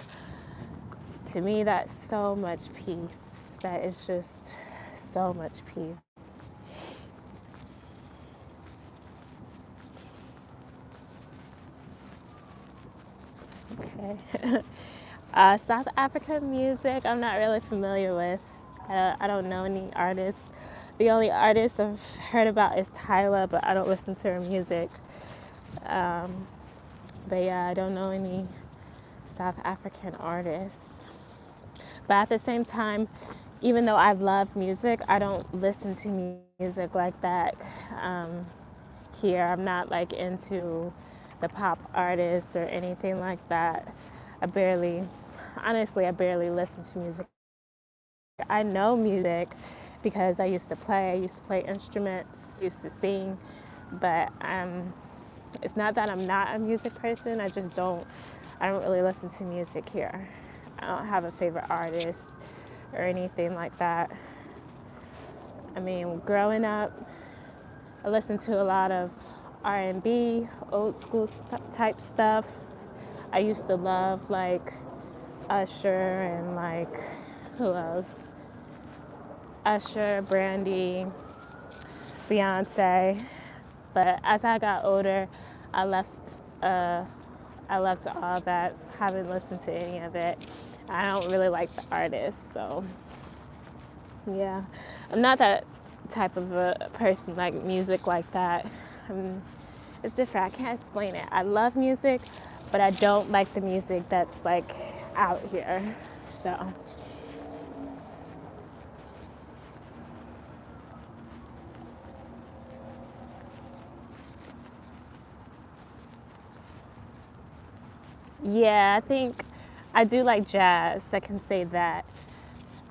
to me, that's so much peace. That is just so much peace. Okay. South African music, I'm not really familiar with. I don't know any artists. The only artist I've heard about is Tyla, but I don't listen to her music. But yeah, I don't know any South African artists. But at the same time, even though I love music, I don't listen to music like that here. I'm not like into the pop artists or anything like that. Honestly, I barely listen to music. I know music because I used to play instruments, used to sing, but it's not that I'm not a music person. I don't really listen to music here. I don't have a favorite artist or anything like that. I mean, growing up, I listened to a lot of R&B, old school type stuff. I used to love like Usher and like, who else? Usher, Brandy, Beyonce. But as I got older, I left uh, I left all that. Haven't listened to any of it. I don't really like the artists, so yeah. I'm not that type of a person like music like that. It's different. I can't explain it. I love music, but I don't like the music that's like out here. So yeah, I think I do like jazz. I can say that.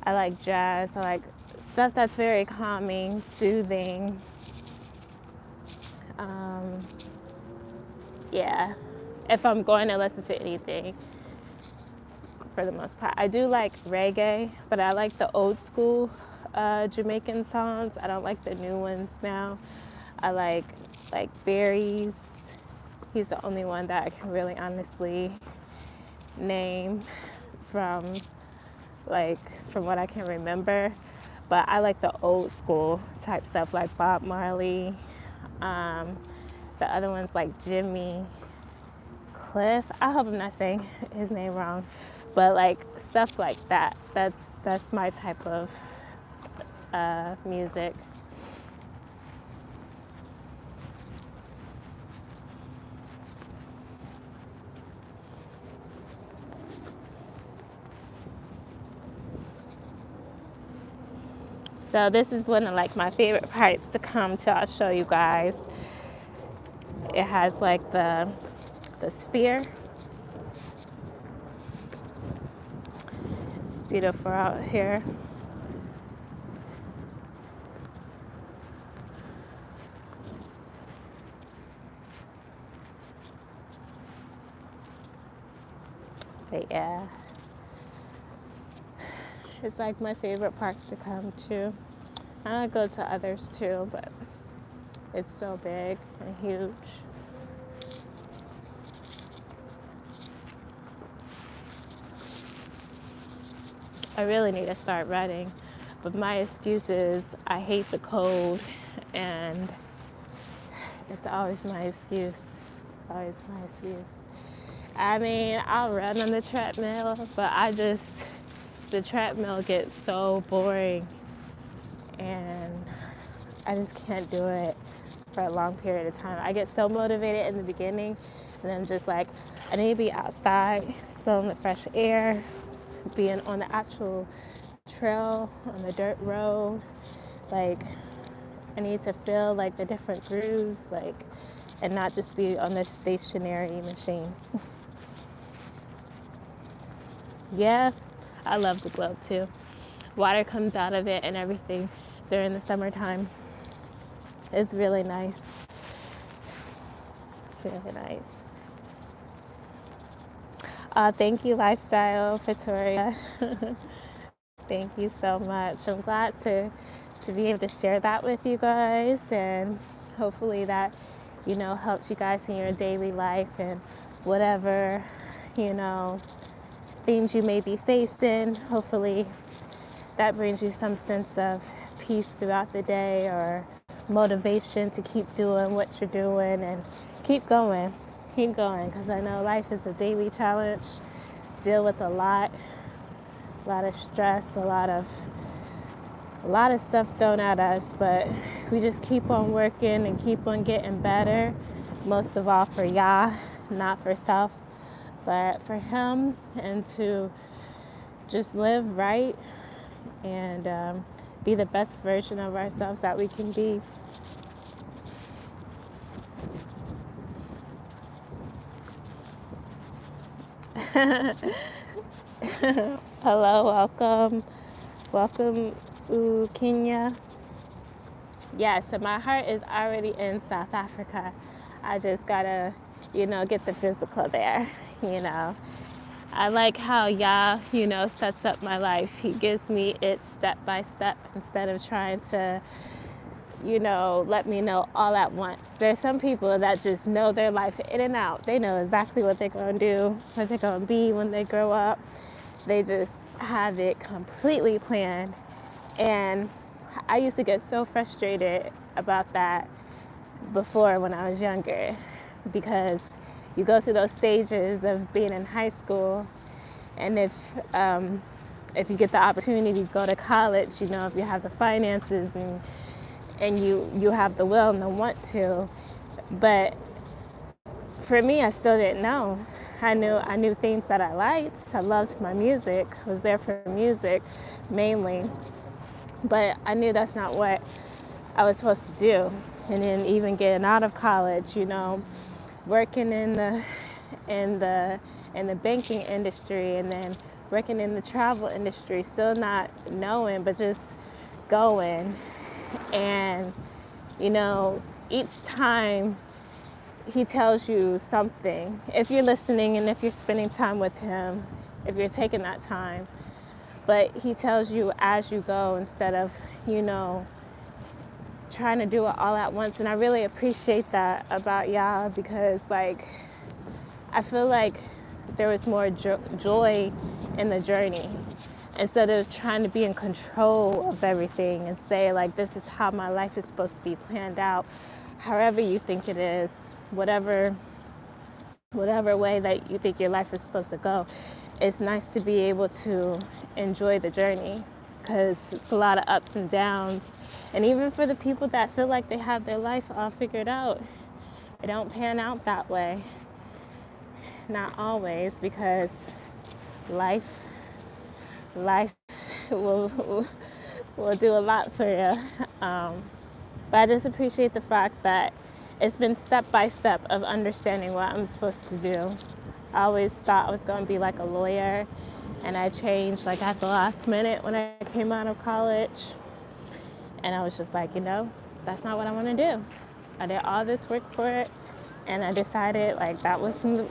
I like jazz. I like stuff that's very calming, soothing. Um, yeah, if I'm going to listen to anything, for the most part. I do like reggae, but I like the old school Jamaican songs. I don't like the new ones now. I like Barry's. He's the only one that I can really honestly name from like from what I can remember. But I like the old school type stuff like Bob Marley. Um, the other ones like Jimmy Cliff. I hope I'm not saying his name wrong, but like stuff like that. That's my type of music. So this is one of like my favorite parts to come to. I'll show you guys. It has like the sphere. It's beautiful out here. But yeah, it's like my favorite park to come to. I go to others too, but it's so big and huge. I really need to start running, but my excuse is I hate the cold, and it's always my excuse. It's always my excuse. I mean, I'll run on the treadmill, but the treadmill gets so boring, and I just can't do it for a long period of time. I get so motivated in the beginning, and then I'm just like, I need to be outside, smelling the fresh air, being on the actual trail, on the dirt road. Like, I need to feel like the different grooves, like, and not just be on this stationary machine. Yeah, I love the globe too. Water comes out of it and everything during the summertime. It's really nice. It's really nice. Thank you, Lifestyle Victoria. Thank you so much. I'm glad to be able to share that with you guys, and hopefully that, helps you guys in your daily life and whatever, things you may be facing. Hopefully that brings you some sense of peace throughout the day, or motivation to keep doing what you're doing and keep going. Keep going, because I know life is a daily challenge. Deal with a lot of stress, a lot of stuff thrown at us, but we just keep on working and keep on getting better. Most of all for Yah, not for self, but for Him, and to just live right and be the best version of ourselves that we can be. Hello, welcome, Kenya. Yeah, so my heart is already in South Africa. I just gotta, get the physical there, I like how Yah, sets up my life. He gives me it step by step instead of trying to, let me know all at once. There's some people that just know their life in and out. They know exactly what they're going to do, what they're going to be when they grow up. They just have it completely planned. And I used to get so frustrated about that before when I was younger, because you go through those stages of being in high school, and if you get the opportunity to go to college, if you have the finances and you have the will and the want to. But for me, I still didn't know. I knew things that I liked. I loved my music. I was there for music mainly, but I knew that's not what I was supposed to do. And then even getting out of college, working in the banking industry, and then working in the travel industry, still not knowing, but just going. And each time he tells you something, if you're listening and if you're spending time with him, if you're taking that time, but he tells you as you go instead of trying to do it all at once. And I really appreciate that about y'all, because I feel like there was more joy in the journey, instead of trying to be in control of everything and say, this is how my life is supposed to be planned out, however you think it is, whatever way that you think your life is supposed to go. It's nice to be able to enjoy the journey, because it's a lot of ups and downs. And even for the people that feel like they have their life all figured out, it don't pan out that way. Not always, because life will do a lot for you. But I just appreciate the fact that it's been step by step of understanding what I'm supposed to do. I always thought I was going to be like a lawyer, and I changed at the last minute when I came out of college. And I was just like, that's not what I want to do. I did all this work for it, and I decided that wasn't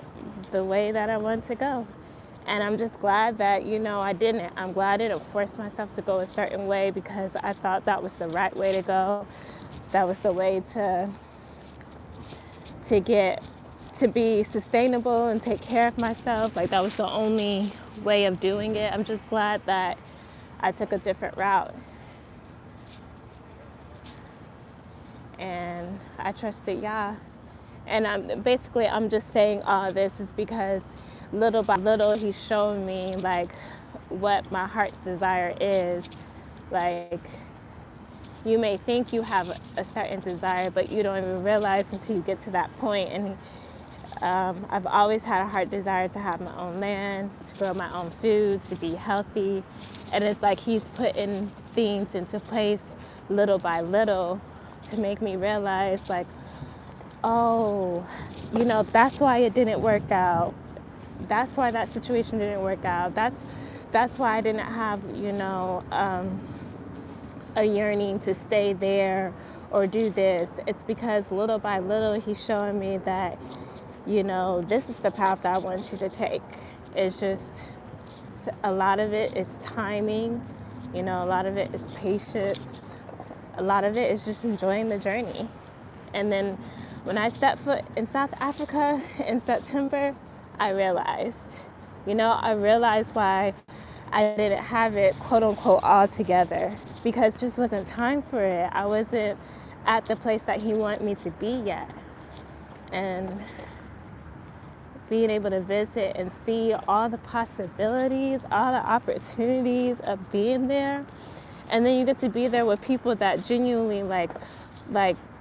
the way that I wanted to go. And I'm just glad that, I didn't. I'm glad I didn't force myself to go a certain way, because I thought that was the right way to go. That was the way to be sustainable and take care of myself. That was the only way of doing it. I'm just glad that I took a different route. And I trusted Yah. And I'm just saying all this is because little by little he's showing me what my heart desire is. You may think you have a certain desire, but you don't even realize until you get to that point. And I've always had a heart desire to have my own land, to grow my own food, to be healthy. And it's he's putting things into place little by little to make me realize oh, that's why it didn't work out. That's why that situation didn't work out. That's why I didn't have, a yearning to stay there or do this. It's because little by little he's showing me that, this is the path that I want you to take. It's just a lot of it is timing, a lot of it is patience, a lot of it is just enjoying the journey. And then when I stepped foot in South Africa in September, I realized why I didn't have it, quote unquote, all together, because it just wasn't time for it. I wasn't at the place that he wanted me to be yet. And being able to visit and see all the possibilities, all the opportunities of being there. And then you get to be there with people that genuinely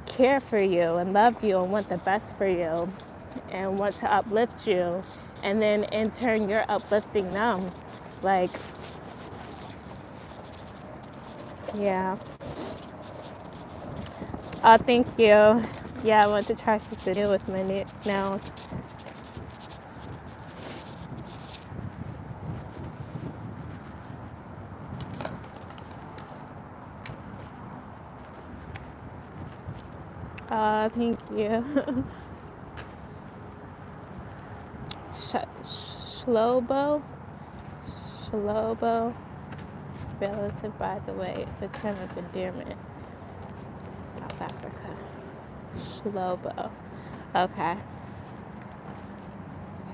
care for you and love you and want the best for you and want to uplift you. And then in turn, you're uplifting them. Yeah. Oh, thank you. Yeah, I want to try something new with my nails. Oh, thank you. Shlobo, relative, by the way, it's a term of endearment. South Africa. Shlobo. Okay.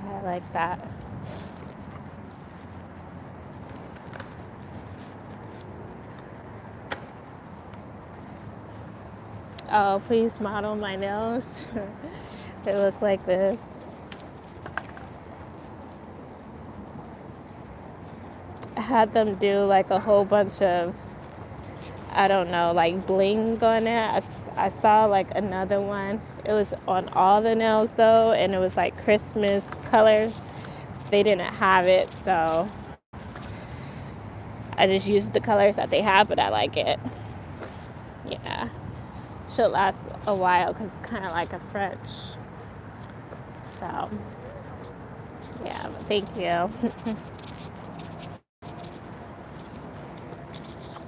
I like that. Oh, please model my nails. They look like this. I had them do like a whole bunch of, I don't know, like bling on it. I saw like another one. It was on all the nails though, and it was like Christmas colors. They didn't have it, so I just used the colors that they have, but I like it. Yeah. Should last a while because it's kind of like a French. So, yeah, but thank you.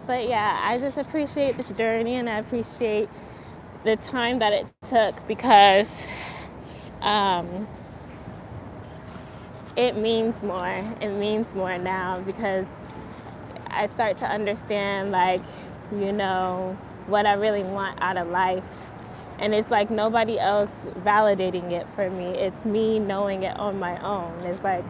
But yeah, I just appreciate this journey and I appreciate the time that it took because it means more. It means more now because I start to understand, like, you know, what I really want out of life. And it's like nobody else validating it for me. It's me knowing it on my own. It's like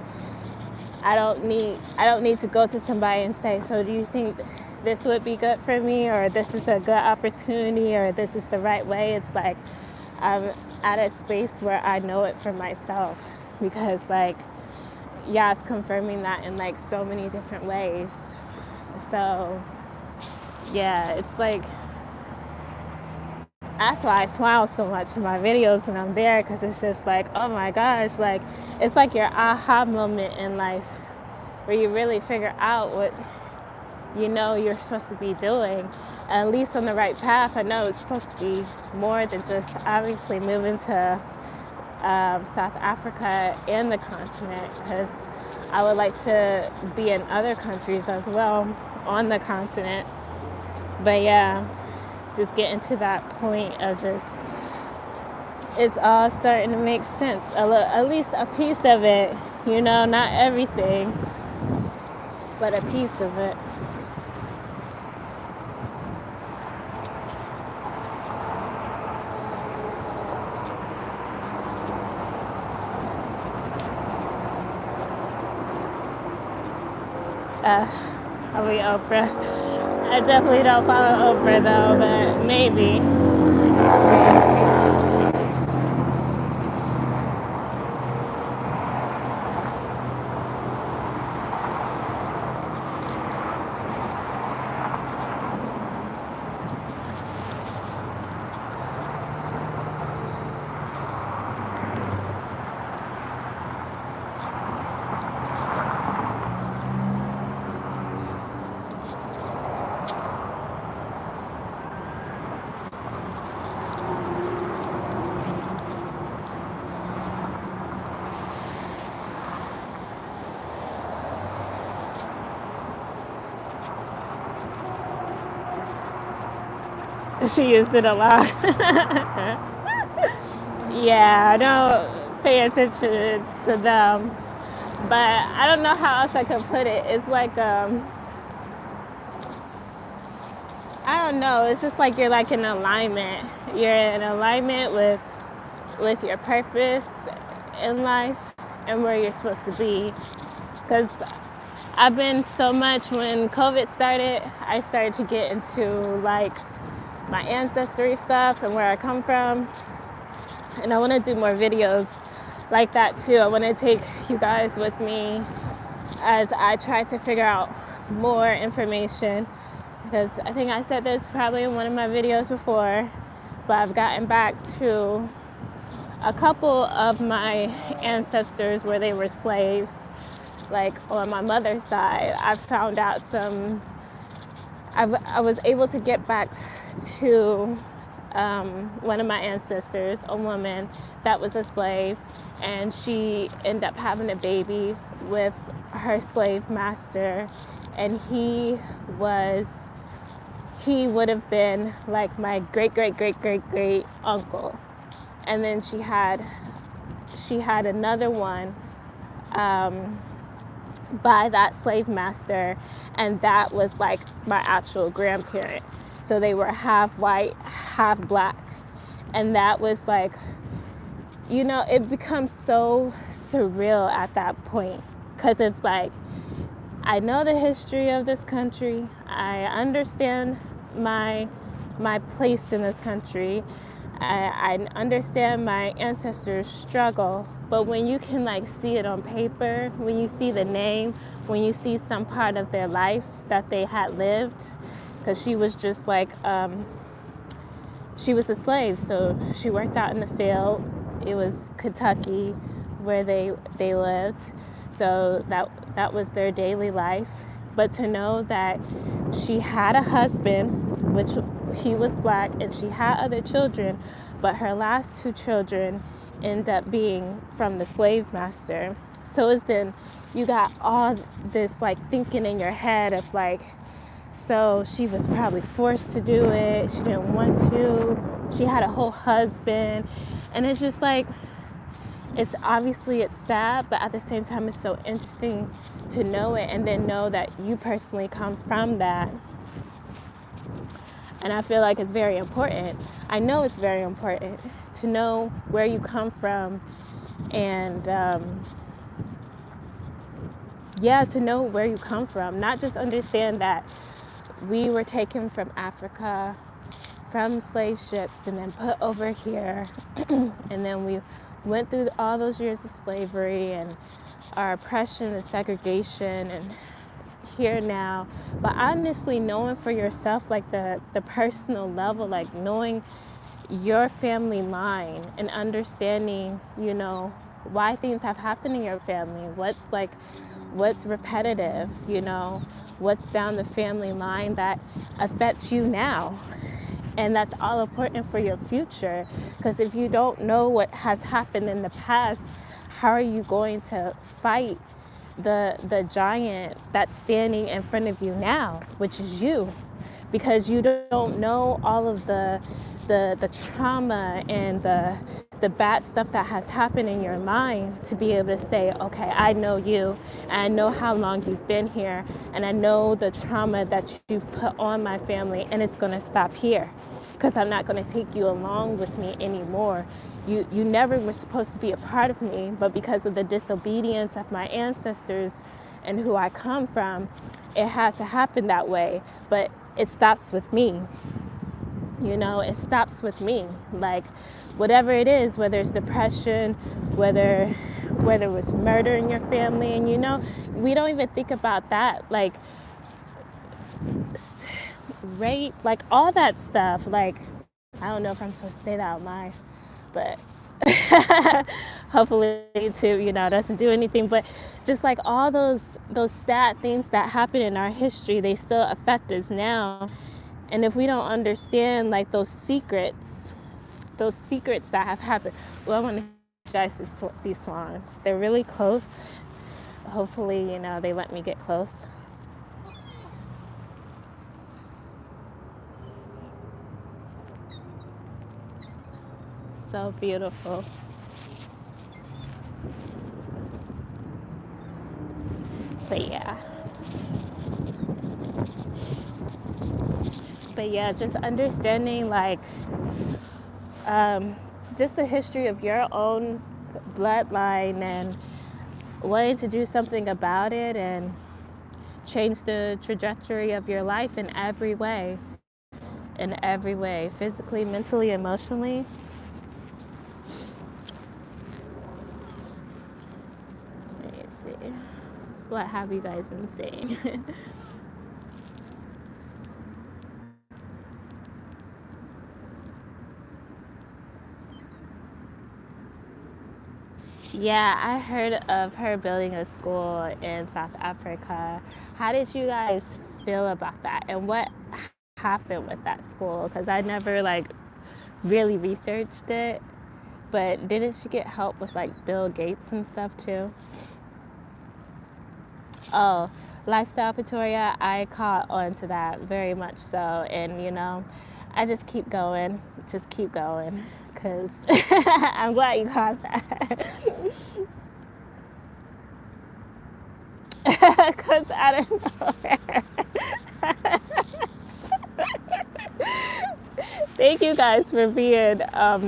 I don't need to go to somebody and say, so do you think this would be good for me, or this is a good opportunity, or this is the right way? It's like I'm at a space where I know it for myself because, like, yeah, it's confirming that in like so many different ways. So yeah, it's like that's why I smile so much in my videos when I'm there, because it's just like, oh my gosh, like it's like your aha moment in life where you really figure out what you know you're supposed to be doing, at least on the right path. I know it's supposed to be more than just obviously moving to South Africa and the continent, because I would like to be in other countries as well on the continent. But yeah, just getting to that point of just it's all starting to make sense. At least a piece of it, you know, not everything, but a piece of it. I'll be Oprah. I definitely don't follow Oprah though, but maybe. She used it a lot. Yeah, I don't pay attention to them. But I don't know how else I could put it. It's like I don't know. It's just like you're like in alignment. You're in alignment with your purpose in life and where you're supposed to be. Because I've been so much when COVID started, I started to get into like my ancestry stuff and where I come from. And I want to do more videos like that too. I want to take you guys with me as I try to figure out more information, because I think I said this probably in one of my videos before, but I've gotten back to a couple of my ancestors where they were slaves. Like on my mother's side, I found out I was able to get back to one of my ancestors, a woman that was a slave, and she ended up having a baby with her slave master, and he would have been like my great great great great great uncle. And then she had another one by that slave master, and that was like my actual grandparent. So they were half white, half black. And that was like, you know, it becomes so surreal at that point, because it's like, I know the history of this country. I understand my my place in this country. I understand my ancestors' struggle, but when you can like see it on paper, when you see the name, when you see some part of their life that they had lived, because she was just like, she was a slave, so she worked out in the field. It was Kentucky where they lived, so that was their daily life. But to know that she had a husband, which he was black, and she had other children, but her last two children end up being from the slave master. So it's then you got all this like thinking in your head of like, so she was probably forced to do it. She didn't want to. She had a whole husband. And it's just like, it's obviously it's sad, but at the same time, it's so interesting to know it and then know that you personally come from that. And I feel like it's very important. I know it's very important to know where you come from and, to know where you come from. Not just understand that we were taken from Africa, from slave ships, and then put over here. And then we went through all those years of slavery and our oppression and segregation and here now. But honestly, knowing for yourself, like the personal level, like knowing your family line and understanding, why things have happened in your family, what's repetitive, what's down the family line that affects you now. And that's all important for your future, because if you don't know what has happened in the past, how are you going to fight the giant that's standing in front of you now, which is you? Because you don't know all of the trauma and the bad stuff that has happened in your mind to be able to say, okay, I know you, and I know how long you've been here, and I know the trauma that you've put on my family, and it's going to stop here because I'm not going to take you along with me anymore. You never were supposed to be a part of me, but because of the disobedience of my ancestors and who I come from, it had to happen that way. But it stops with me. It stops with me. Like, whatever it is, whether it's depression, whether it was murder in your family, and we don't even think about that. Like, rape, like all that stuff. Like, I don't know if I'm supposed to say that out loud, but hopefully too, doesn't do anything. But just like all those sad things that happen in our history, they still affect us now. And if we don't understand like those secrets that have happened, well, I want to guys these swans. They're really close. Hopefully, they let me get close. So beautiful. But yeah, just understanding like just the history of your own bloodline and wanting to do something about it and change the trajectory of your life in every way, physically, mentally, emotionally. Let me see. What have you guys been saying? Yeah, I heard of her building a school in South Africa. How did you guys feel about that? And what happened with that school? Because I never like really researched it. But didn't she get help with like Bill Gates and stuff too? Oh, Lifestyle Pretoria, I caught on to that very much so. And, I just keep going, because I'm glad you caught that. Because I don't know. Thank you guys for being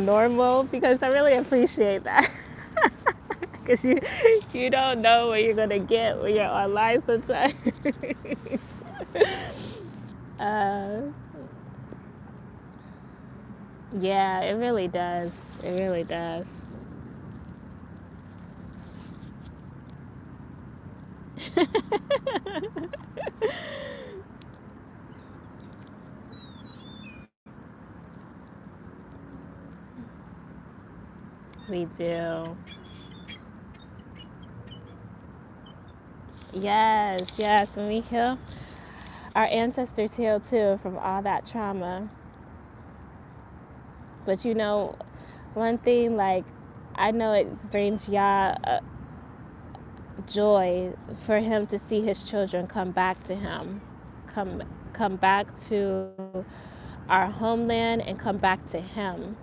normal, because I really appreciate that. Because you don't know what you're going to get when you're online sometimes. Yeah, it really does. It really does. We do. Yes, yes. When we heal, our ancestors heal too from all that trauma. But you know, one thing, like, I know it brings Yah joy for him to see his children come back to him, come come back to our homeland and come back to him,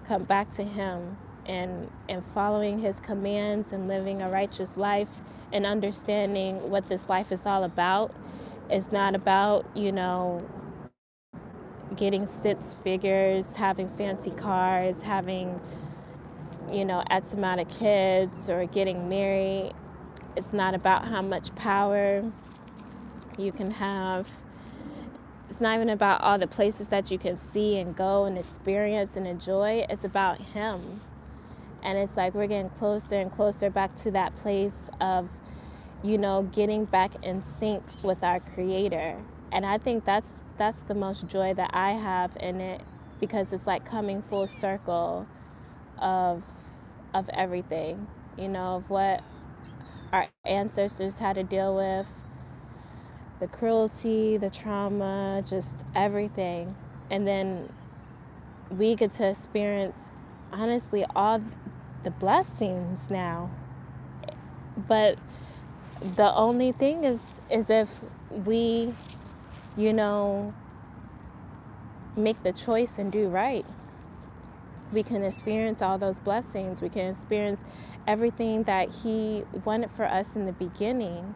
come back to him, and following his commands and living a righteous life and understanding what this life is all about. It's not about, getting six figures, having fancy cars, having, X amount of kids, or getting married. It's not about how much power you can have. It's not even about all the places that you can see and go and experience and enjoy. It's about him. And it's like we're getting closer and closer back to that place of, getting back in sync with our creator. And I think that's the most joy that I have in it, because it's like coming full circle of everything, of what our ancestors had to deal with, the cruelty, the trauma, just everything. And then we get to experience, honestly, all the blessings now. But the only thing is if we, you know, make the choice and do right, we can experience all those blessings. We can experience everything that he wanted for us in the beginning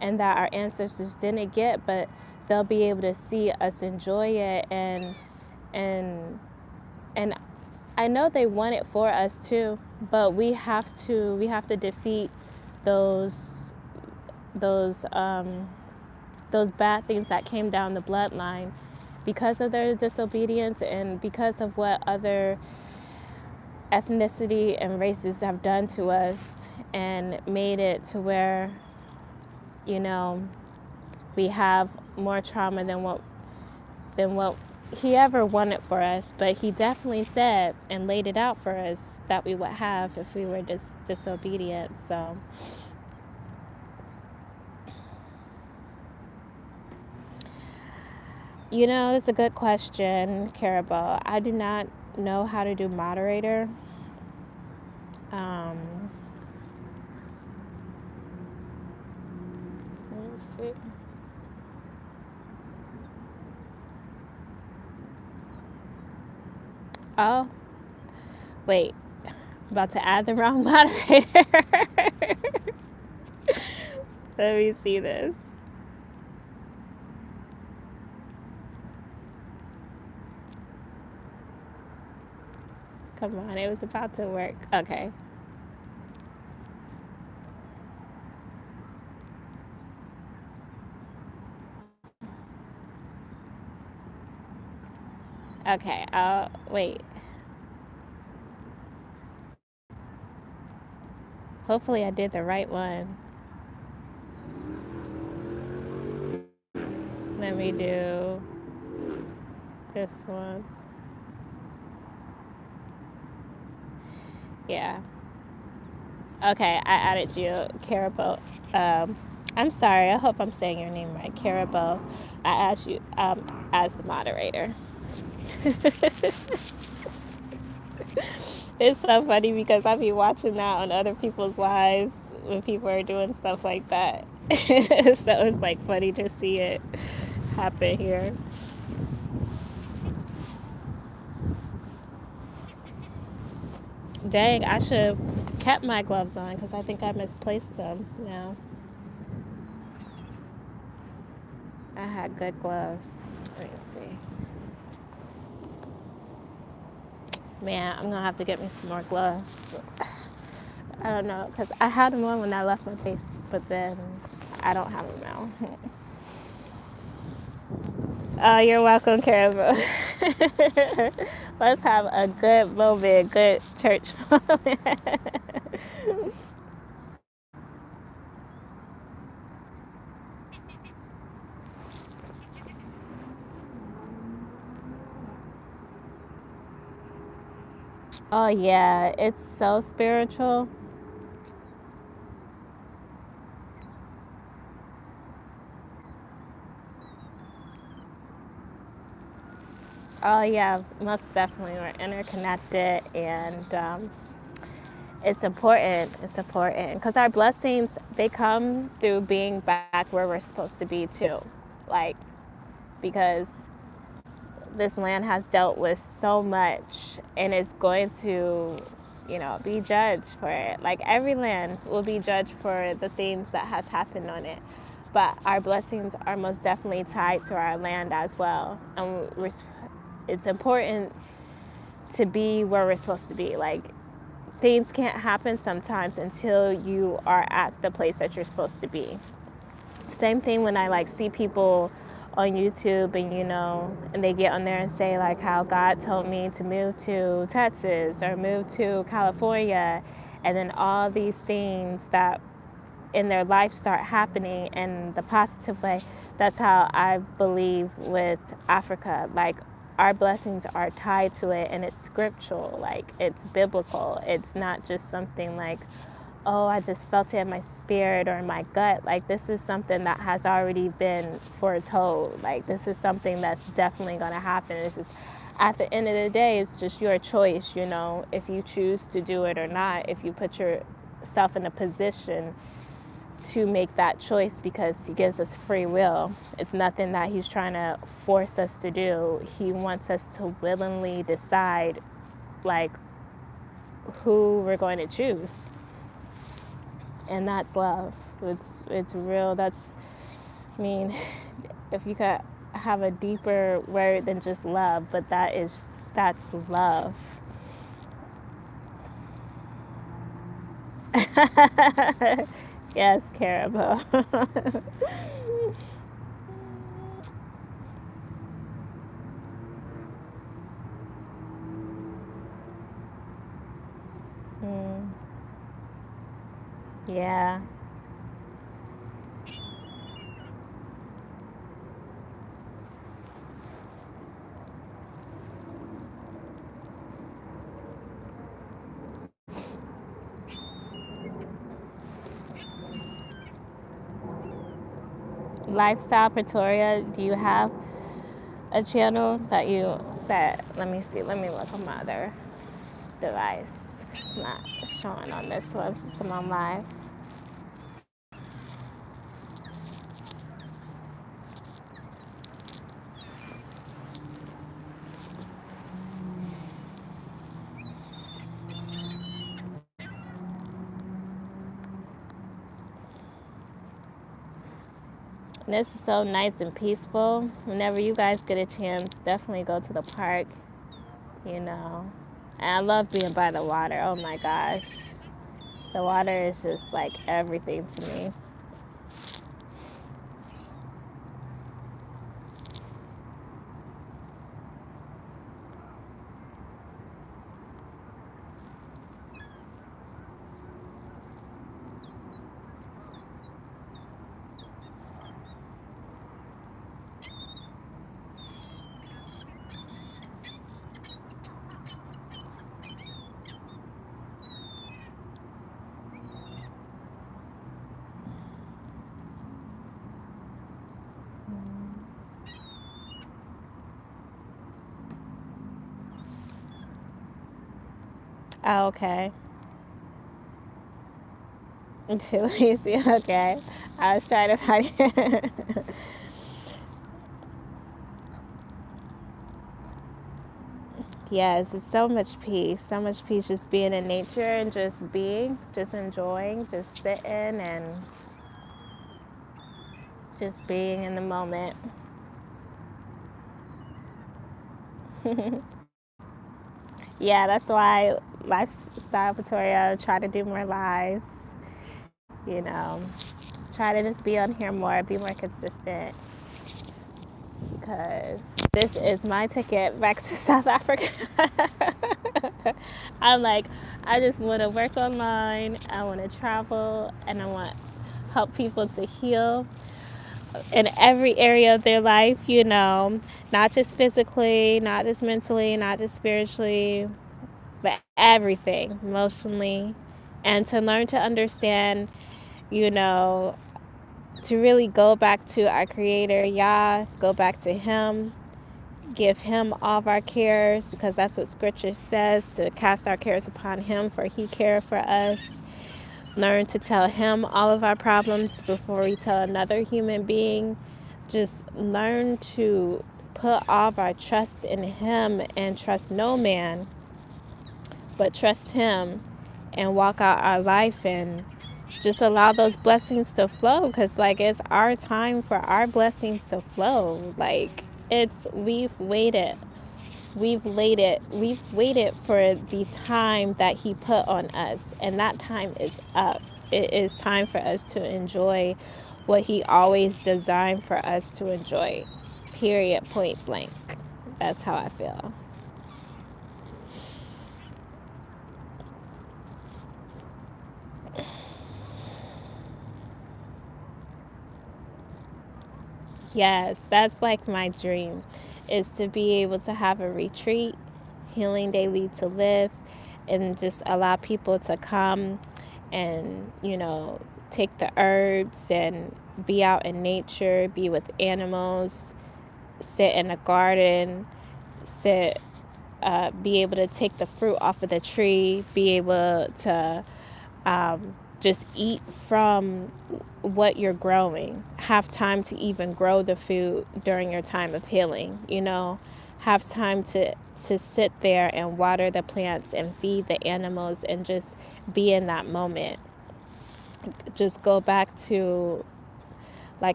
and that our ancestors didn't get, but they'll be able to see us enjoy it. And I know they want it for us too, but we have to defeat those those um, those bad things that came down the bloodline because of their disobedience and because of what other ethnicity and races have done to us, and made it to where, you know, we have more trauma than what he ever wanted for us. But he definitely said and laid it out for us that we would have if we were disobedient. So it's a good question, Carabelle. I do not know how to do moderator. Um, let me see. Oh, wait. About to add the wrong moderator. Let me see this. Come on, it was about to work. Okay. Okay, wait. Hopefully I did the right one. Let me do this one. Yeah. Okay, I added you, Carabelle. I'm sorry. I hope I'm saying your name right, Carabelle. I asked you as the moderator. It's so funny because I be watching that on other people's lives when people are doing stuff like that. So it's like funny to see it happen here. Dang, I should have kept my gloves on because I think I misplaced them now. I had good gloves. Let me see. Man, I'm going to have to get me some more gloves. I don't know, because I had them on when I left my face, but then I don't have them now. Oh, you're welcome, Caribou. Let's have a good moment, good church moment. Oh yeah, it's so spiritual. Oh yeah, most definitely. We're interconnected, and it's important. It's important because our blessings, they come through being back where we're supposed to be too. Like, because this land has dealt with so much and is going to, be judged for it. Like every land will be judged for the things that has happened on it. But our blessings are most definitely tied to our land as well. And it's important to be where we're supposed to be. Like, things can't happen sometimes until you are at the place that you're supposed to be. Same thing when I like see people on YouTube and and they get on there and say like how God told me to move to Texas or move to California, and then all these things that in their life start happening in the positive way. That's how I believe with Africa. Like, our blessings are tied to it, and it's scriptural, like it's biblical. It's not just something like, oh, I just felt it in my spirit or in my gut. Like, this is something that has already been foretold. Like, this is something that's definitely going to happen. This is, at the end of the day, it's just your choice, if you choose to do it or not, if you put yourself in a position to make that choice, because he gives us free will. It's nothing that he's trying to force us to do. He wants us to willingly decide, like, who we're going to choose. And that's love. It's real. I mean, if you could have a deeper word than just love, but that's love. Yes, Caribou. Mm, yeah. Lifestyle Pretoria, do you have a channel that let me see, let me look on my other device. It's not showing on this one since I'm on live. And this is so nice and peaceful. Whenever you guys get a chance, definitely go to the park, you know. And I love being by the water. Oh my gosh. The water is just like everything to me. Oh, okay. Too lazy. Okay. I was trying to find it. Yes, it's so much peace. So much peace just being in nature and just being, just enjoying, just sitting and just being in the moment. Yeah, that's why Lifestyle Victoria try to do more lives, you know. Try to just be on here more, be more consistent, because this is my ticket back to South Africa. I'm like, I just want to work online. I want to travel, and I want help people to heal in every area of their life, not just physically, not just mentally, not just spiritually, but everything, emotionally, and to learn to understand, you know, to really go back to our Creator, Yah, go back to Him, give Him all of our cares, because that's what Scripture says, to cast our cares upon Him, for He cared for us. Learn to tell Him all of our problems before we tell another human being. Just learn to put all of our trust in Him and trust no man, but trust Him and walk out our life and just allow those blessings to flow, because it's our time for our blessings to flow. We've waited for the time that He put on us, and that time is up. It is time for us to enjoy what He always designed for us to enjoy, period, point blank. That's how I feel. Yes, that's my dream, is to be able to have a retreat, Healing Daily to Live, and just allow people to come and, take the herbs and be out in nature, be with animals, sit in a garden, be able to take the fruit off of the tree, be able to just eat from what you're growing. Have time to even grow the food during your time of healing, Have time to sit there and water the plants and feed the animals and just be in that moment. Just go back to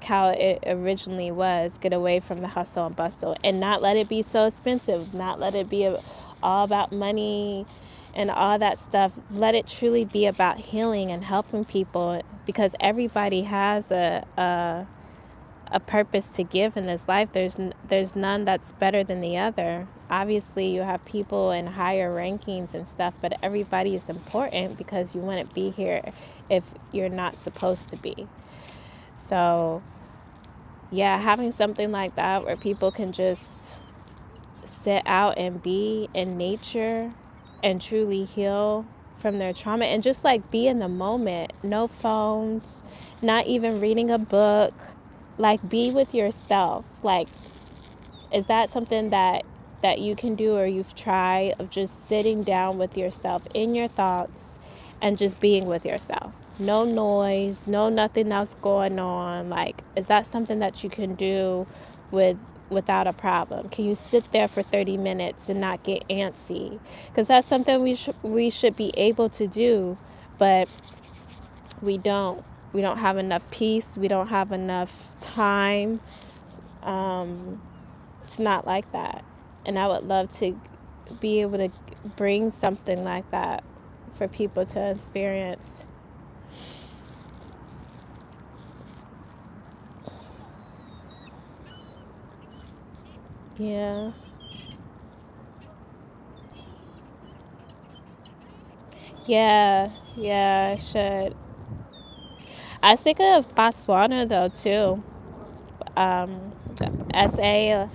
how it originally was. Get away from the hustle and bustle and not let it be so expensive. Not let it be all about money and all that stuff. Let it truly be about healing and helping people, because everybody has a purpose to give in this life. There's none that's better than the other. Obviously, you have people in higher rankings and stuff, but everybody is important, because you wouldn't be here if you're not supposed to be. So, yeah, having something like that where people can just sit out and be in nature and truly heal from their trauma and just be in the moment. No phones, not even reading a book. Be with yourself. Is that something that you can do or you've tried, of just sitting down with yourself in your thoughts and just being with yourself? No noise, no nothing else going on. Is that something that you can do without a problem? Can you sit there for 30 minutes and not get antsy? Because that's something we should be able to do, but we don't. We don't have enough peace. We don't have enough time. It's not like that. And I would love to be able to bring something like that for people to experience. Yeah. Yeah, I should. I was thinking of Botswana though too. SA,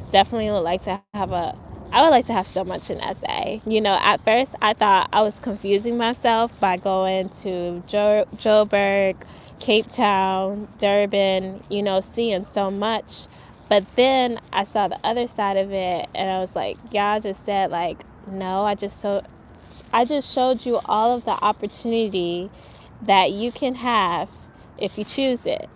definitely would like to have I would like to have so much in SA. At first I thought I was confusing myself by going to Joburg, Cape Town, Durban, seeing so much. But then I saw the other side of it, and I was like, y'all just said no, I just showed you all of the opportunity that you can have if you choose it.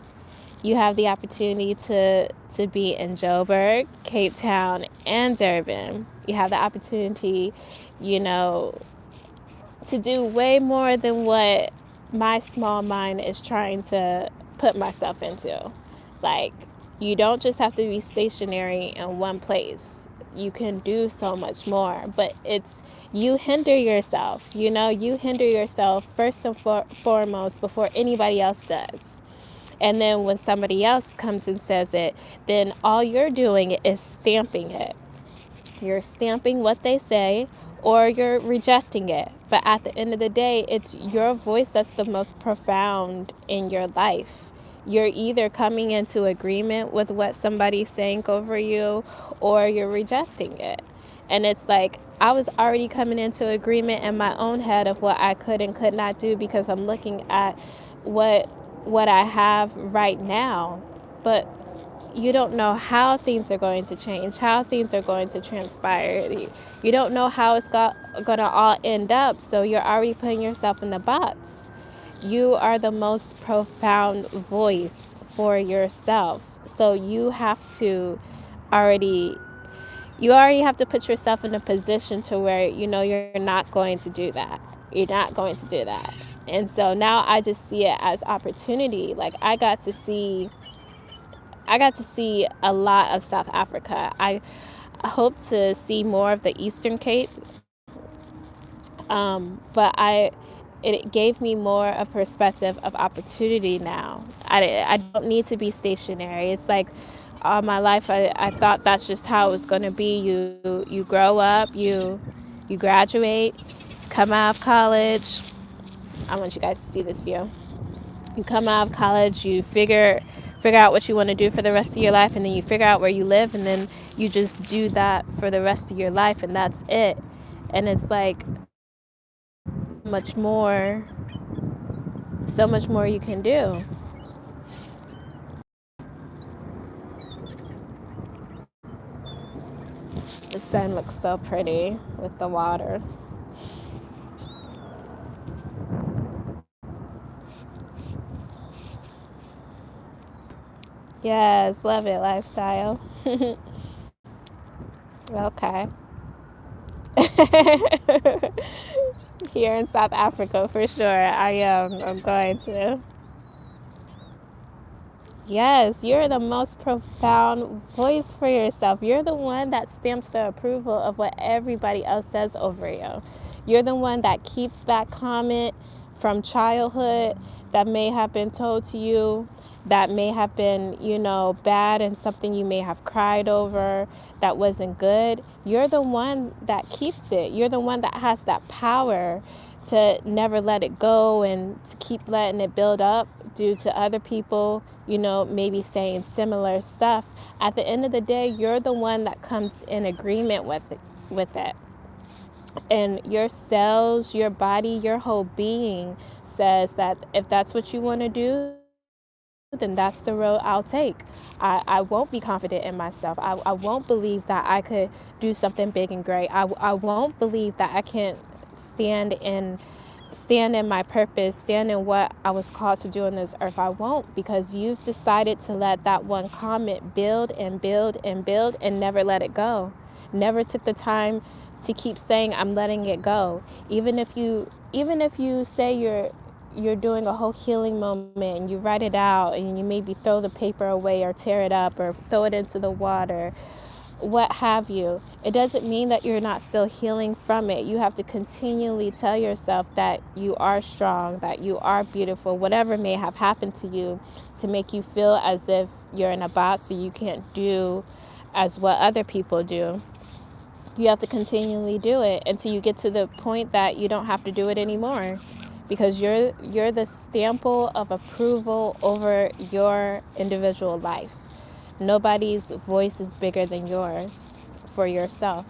You have the opportunity to be in Joburg, Cape Town, and Durban. You have the opportunity, to do way more than what my small mind is trying to put myself into. You don't just have to be stationary in one place. You can do so much more, but you hinder yourself. You hinder yourself first and foremost before anybody else does. And then when somebody else comes and says it, then all you're doing is stamping it. You're stamping what they say or you're rejecting it. But at the end of the day, it's your voice that's the most profound in your life. You're either coming into agreement with what somebody's saying over you or you're rejecting it. And it's like I was already coming into agreement in my own head of what I could and could not do because I'm looking at what I have right now. But you don't know how things are going to change, how things are going to transpire. You don't know how it's going to all end up, so you're already putting yourself in the box. You are the most profound voice for yourself. So already you already have to put yourself in a position to where you know you're not going to do that. You're not going to do that. And so now I just see it as opportunity. Like I got to see a lot of South Africa. I hope to see more of the Eastern Cape, but it gave me more of perspective of opportunity now. I don't need to be stationary. It's like all my life I thought that's just how it was going to be. You grow up, you graduate, come out of college. I want you guys to see this view. You come out of college, you figure out what you want to do for the rest of your life, and then you figure out where you live, and then you just do that for the rest of your life, and that's it. And it's like much more, so much more you can do. The sun looks so pretty with the water. Yes, love it, lifestyle. Okay. Here in South Africa, for sure. I am. I'm going to. Yes, you're the most profound voice for yourself. You're the one that stamps the approval of what everybody else says over you. You're the one that keeps that comment from childhood that may have been told to you, that may have been, bad and something you may have cried over that wasn't good. You're the one that keeps it. You're the one that has that power to never let it go and to keep letting it build up due to other people, maybe saying similar stuff. At the end of the day, you're the one that comes in agreement with it. And your cells, your body, your whole being says that if that's what you want to do, then that's the road I'll take. I won't be confident in myself. I won't believe that I could do something big and great. I won't believe that I can't stand in my purpose, stand in what I was called to do on this earth. I won't, because you've decided to let that one comment build and build and build and never let it go. Never took the time to keep saying I'm letting it go. Even if you say you're doing a whole healing moment and you write it out and you maybe throw the paper away or tear it up or throw it into the water, what have you, it doesn't mean that you're not still healing from it. You have to continually tell yourself that you are strong, that you are beautiful, whatever may have happened to you, to make you feel as if you're in a box or you can't do as what other people do. You have to continually do it until you get to the point that you don't have to do it anymore, because you're the stamp of approval over your individual life. Nobody's voice is bigger than yours for yourself.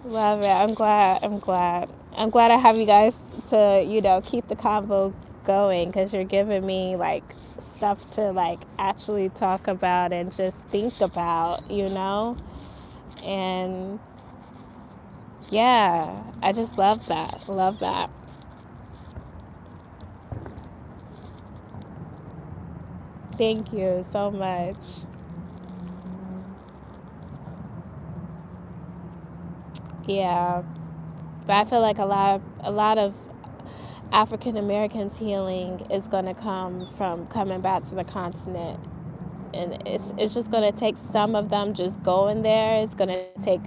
Love it. I'm glad. I'm glad I have you guys to, keep the convo going, because you're giving me like stuff to like actually talk about and just think about, And yeah, I just love that. Love that. Thank you so much. Yeah. But I feel like a lot of African Americans healing is going to come from coming back to the continent. And it's just going to take some of them just going there. It's going to take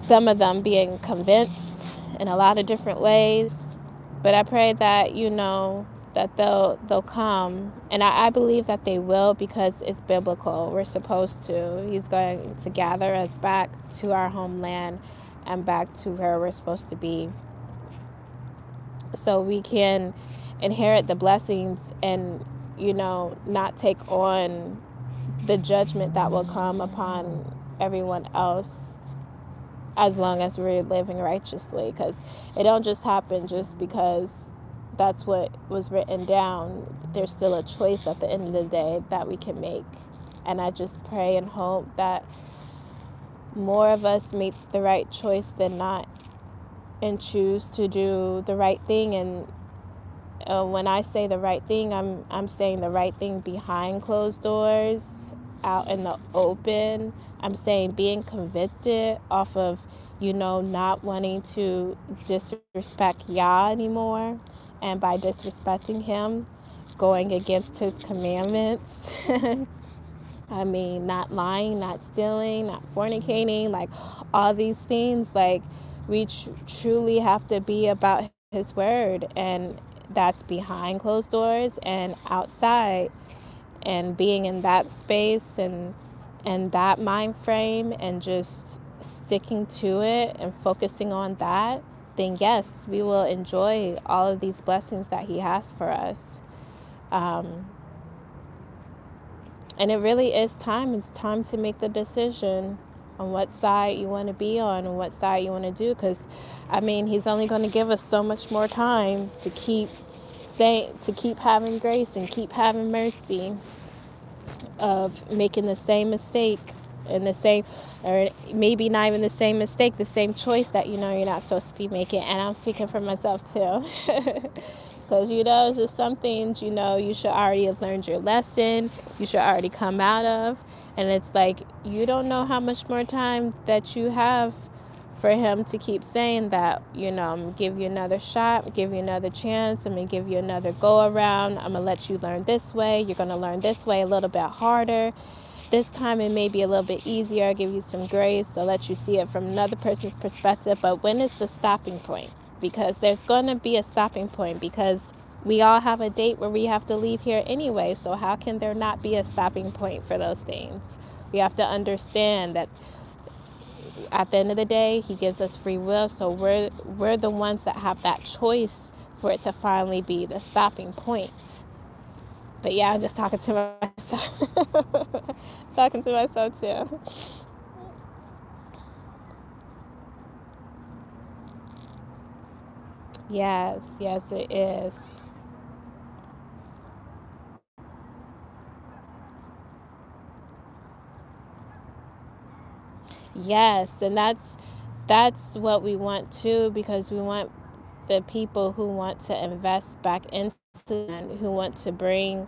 some of them being convinced in a lot of different ways. But I pray that, that they'll come, and I believe that they will, because it's biblical. We're supposed to. He's going to gather us back to our homeland and back to where we're supposed to be, so we can inherit the blessings and, not take on the judgment that will come upon everyone else, as long as we're living righteously. Because it don't just happen just because that's what was written down. There's still a choice at the end of the day that we can make. And I just pray and hope that more of us makes the right choice than not, and choose to do the right thing. And when I say the right thing, I'm saying the right thing behind closed doors, out in the open. I'm saying being convicted off of, not wanting to disrespect Yah anymore, and by disrespecting him, going against his commandments. I mean, not lying, not stealing, not fornicating, like all these things. Like, we truly have to be about his word, and that's behind closed doors and outside, and being in that space and that mind frame, and just sticking to it and focusing on that, then yes, we will enjoy all of these blessings that he has for us. And it really is time. It's time to make the decision on what side you want to be on and what side you want to do. Because, I mean, he's only going to give us so much more time to keep having grace and keep having mercy of making the same mistake, and the same, or maybe not even the same mistake, the same choice that you're not supposed to be making. And I'm speaking for myself too. Because, it's just some things, you should already have learned your lesson. You should already come out of. And it's like, you don't know how much more time that you have for him to keep saying that, I'm going to give you another shot, give you another chance. I'm going to give you another go around. I'm going to let you learn this way. You're going to learn this way a little bit harder. This time it may be a little bit easier. I'll give you some grace. I'll let you see it from another person's perspective. But when is the stopping point? Because there's going to be a stopping point, because we all have a date where we have to leave here anyway. So how can there not be a stopping point for those things? We have to understand that at the end of the day, he gives us free will. So we're the ones that have that choice for it to finally be the stopping point. But yeah, I'm just talking to myself. Talking to myself too. Yes, yes, it is. Yes, and that's what we want too, because we want the people who want to invest back into and who want to bring,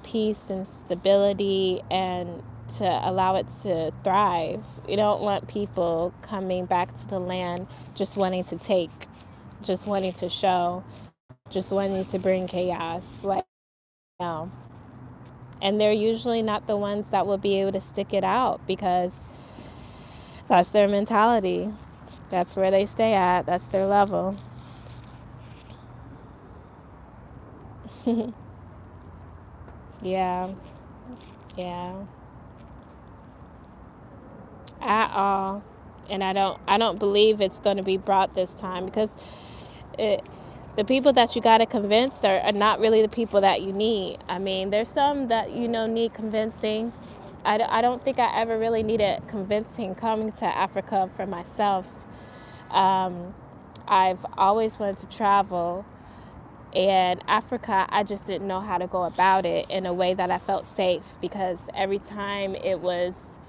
peace and stability, and to allow it to thrive. We don't want people coming back to the land just wanting to take, just wanting to show, just wanting to bring chaos. Like, no. And they're usually not the ones that will be able to stick it out, because that's their mentality. That's where they stay at. That's their level. Yeah, yeah, at all. And I don't believe it's going to be brought this time, because it, the people that you got to convince are not really the people that you need. I mean, there's some that need convincing. I don't think I ever really needed convincing coming to Africa for myself. I've always wanted to travel, and Africa, I just didn't know how to go about it in a way that I felt safe, because every time it was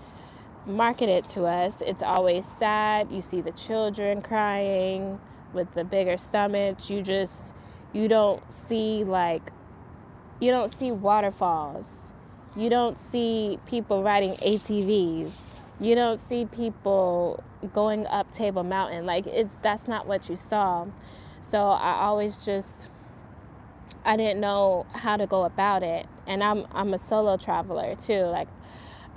marketed to us, it's always sad. You see the children crying with the bigger stomachs. You don't see you don't see waterfalls. You don't see people riding ATVs. You don't see people going up Table Mountain. That's not what you saw. So I didn't know how to go about it. And I'm a solo traveler too. Like,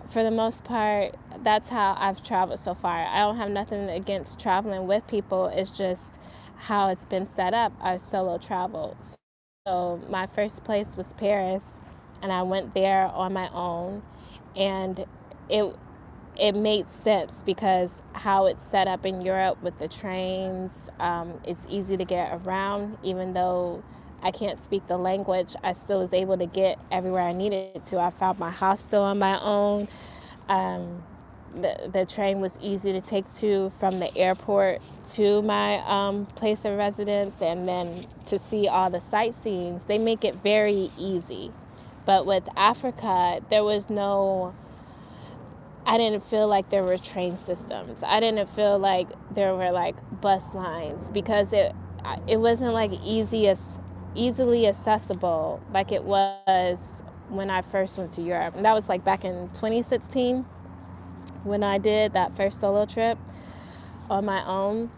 for the most part, that's how I've traveled so far. I don't have nothing against traveling with people. It's just how it's been set up, I solo travel. So my first place was Paris, and I went there on my own, and it it made sense because how it's set up in Europe with the trains, it's easy to get around. Even though I can't speak the language, I still was able to get everywhere I needed to. I found my hostel on my own. Um, the train was easy to take to from the airport to my place of residence, and then to see all the sightseeing. They make it very easy. But with Africa, there was no, I didn't feel like there were train systems. I didn't feel like there were like bus lines because it wasn't like easily accessible like it was when I first went to Europe. And that was like back in 2016 when I did that first solo trip on my own.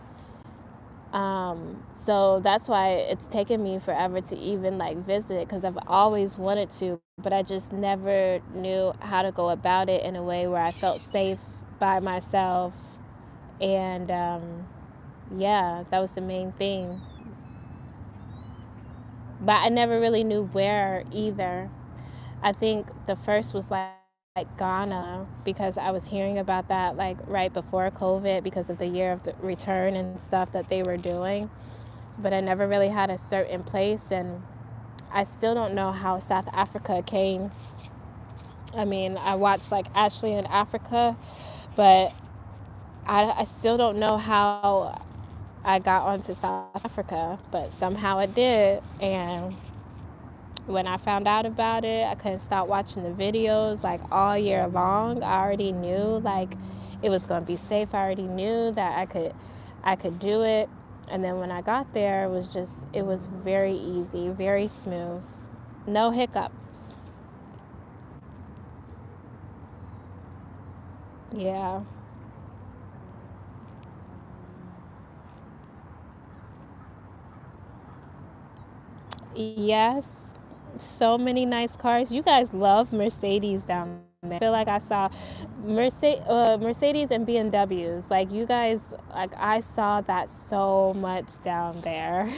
So that's why it's taken me forever to even like visit, because I've always wanted to, but I just never knew how to go about it in a way where I felt safe by myself. And yeah, that was the main thing. But I never really knew where either. I think the first was like Ghana, because I was hearing about that like right before COVID because of the year of the return and stuff that they were doing. But I never really had a certain place, and I still don't know how South Africa came. I mean, I watched like Ashley in Africa, but I still don't know how I got onto South Africa, but somehow it did. And when I found out about it, I couldn't stop watching the videos like all year long. I already knew like it was going to be safe. I already knew that I could do it. And then when I got there, it was very easy, very smooth. No hiccups. Yeah. Yes. So many nice cars. You guys love Mercedes down there. I feel like I saw Mercedes and BMWs. Like you guys, like I saw that so much down there.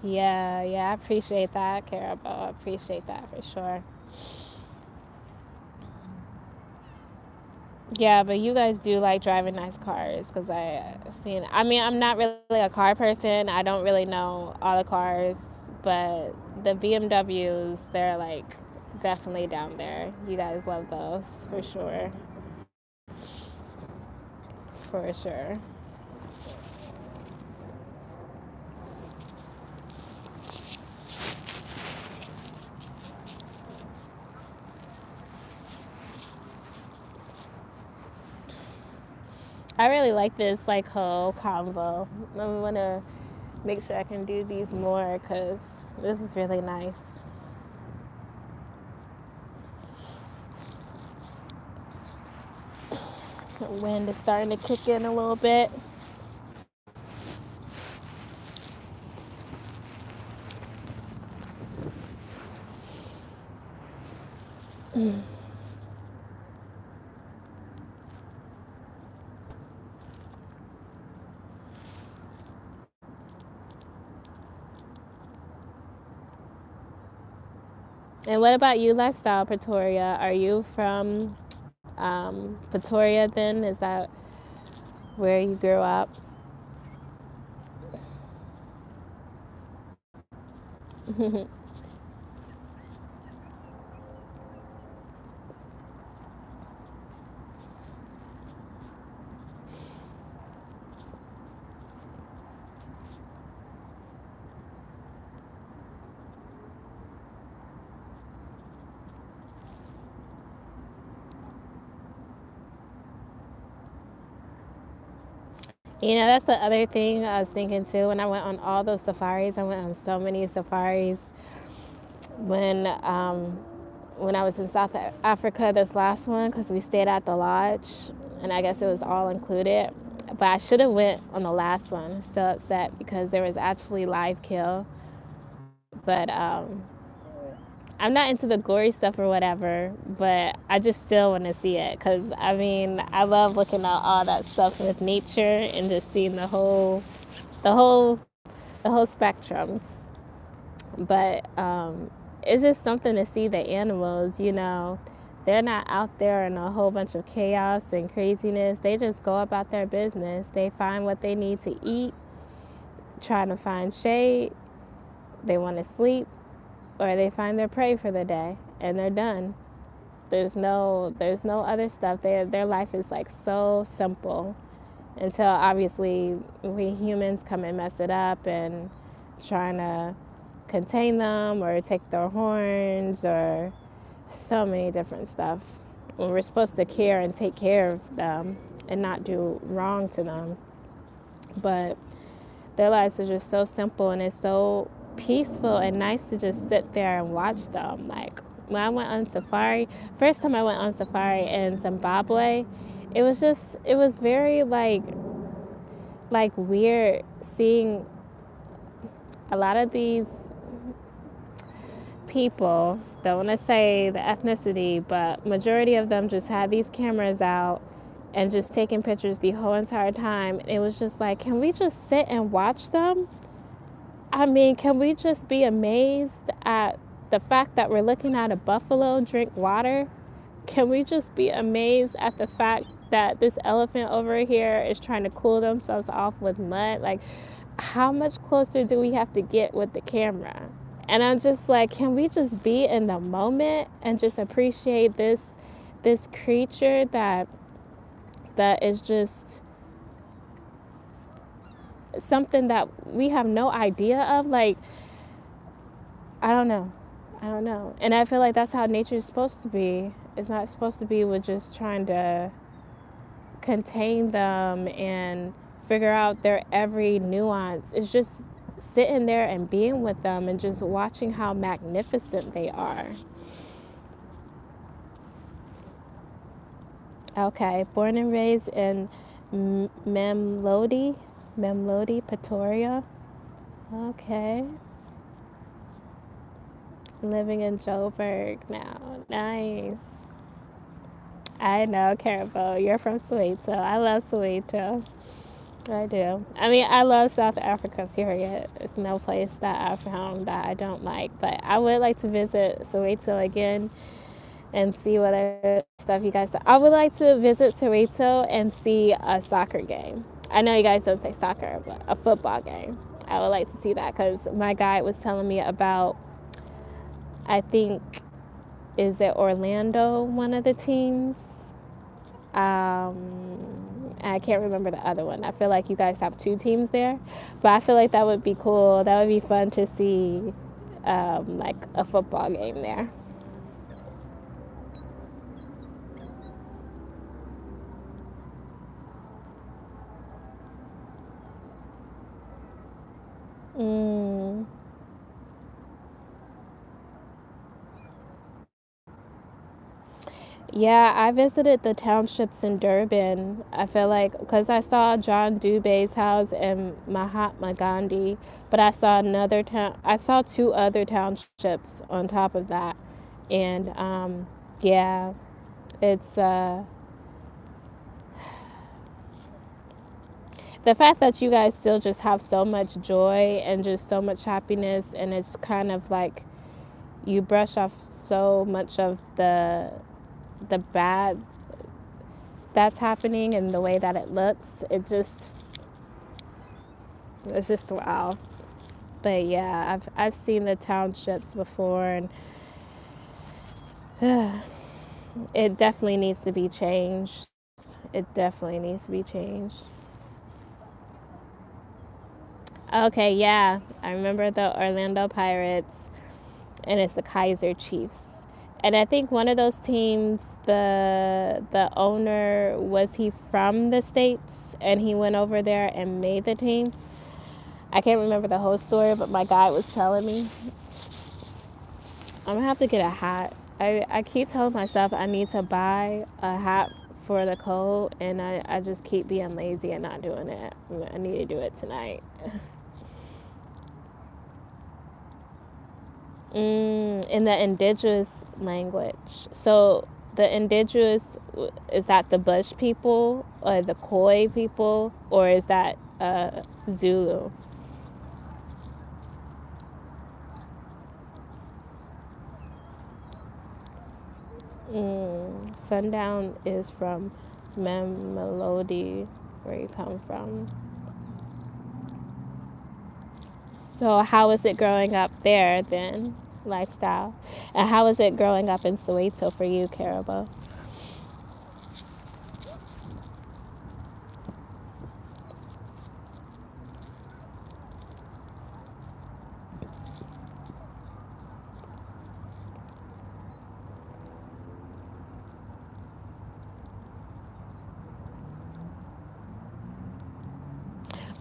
Yeah, yeah, I appreciate that, Carabo. I appreciate that for sure. Yeah, but you guys do like driving nice cars because I seen. I mean, I'm not really a car person. I don't really know all the cars, but the BMWs, they're like definitely down there. You guys love those for sure, for sure. I really like this like whole convo. I want to make sure I can do these more because this is really nice. The wind is starting to kick in a little bit. And what about you, Lifestyle Pretoria? Are you from Pretoria then? Is that where you grew up? You know, that's the other thing I was thinking too. When I went on all those safaris, I went on so many safaris. When when I was in South Africa, this last one, because we stayed at the lodge, and I guess it was all included. But I should have went on the last one. I'm still upset because there was actually live kill. But I'm not into the gory stuff or whatever, but I just still want to see it because I mean I love looking at all that stuff with nature and just seeing the whole, the whole spectrum. But it's just something to see the animals. You know, they're not out there in a whole bunch of chaos and craziness. They just go about their business. They find what they need to eat, trying to find shade. They want to sleep, or they find their prey for the day, and they're done. There's no other stuff. Their life is like so simple until obviously we humans come and mess it up and trying to contain them or take their horns or so many different stuff. When we're supposed to care and take care of them and not do wrong to them. But their lives are just so simple and it's so peaceful and nice to just sit there and watch them. Like when I went on safari, first time I went on safari in Zimbabwe, it was very like weird seeing a lot of these people, don't want to say the ethnicity, but majority of them just had these cameras out and just taking pictures the whole entire time. It was just like, can we just sit and watch them? I mean, can we just be amazed at the fact that we're looking at a buffalo drink water? Can we just be amazed at the fact that this elephant over here is trying to cool themselves off with mud? Like, how much closer do we have to get with the camera? And I'm just like, can we just be in the moment and just appreciate this creature that is just something that we have no idea of? Like, I don't know. I don't know. And I feel like that's how nature is supposed to be. It's not supposed to be with just trying to contain them and figure out their every nuance. It's just sitting there and being with them and just watching how magnificent they are. Okay, born and raised in Memlodi, Pretoria. Okay. Living in Joburg now. Nice. I know, Carabo. You're from Soweto. I love Soweto. I do. I mean, I love South Africa, period. It's no place that I found that I don't like. But I would like to visit Soweto again and see what other stuff you guys do. I would like to visit Soweto and see a soccer game. I know you guys don't say soccer, but a football game. I would like to see that because my guide was telling me about, I think, is it Orlando, one of the teams? I can't remember the other one. I feel like you guys have two teams there, but I feel like that would be cool. That would be fun to see, like a football game there. Mm. Yeah, I visited the townships in Durban. I feel like because I saw John Dubé's house and Mahatma Gandhi, but I saw another town. I saw two other townships on top of that, and yeah, it's the fact that you guys still just have so much joy and just so much happiness, and it's kind of like you brush off so much of the bad that's happening and the way that it looks. It's just wow. But yeah, I've seen the townships before, and it definitely needs to be changed. It definitely needs to be changed. Okay, yeah, I remember the Orlando Pirates, and it's the Kaiser Chiefs. And I think one of those teams, the owner, was he from the States and he went over there and made the team. I can't remember the whole story, but my guy was telling me. I'm gonna have to get a hat. I keep telling myself I need to buy a hat for the cold, and I just keep being lazy and not doing it. I need to do it tonight. In the indigenous language. So the indigenous, is that the Bush people or the Khoi people, or is that Zulu? Sundown is from Mamelodi, where you come from. So how was it growing up there then, lifestyle? And how was it growing up in Soweto for you, Carabo?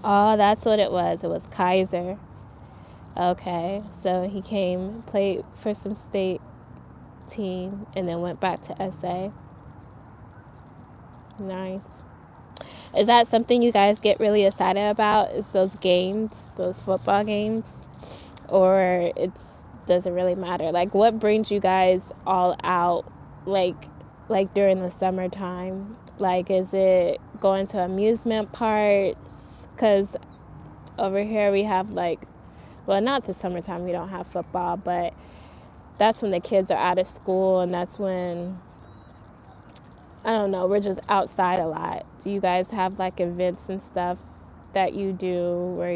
Oh, that's what it was. It was Kaiser. Okay, so he came, played for some state team, and then went back to SA. Nice. Is that something you guys get really excited about? Is those games, those football games, or it's doesn't really matter? Like, what brings you guys all out? Like during the summertime. Like, is it going to amusement parks? Cause over here we have like, well, not the summertime. We don't have football, but that's when the kids are out of school, and that's when, I don't know, we're just outside a lot. Do you guys have like events and stuff that you do where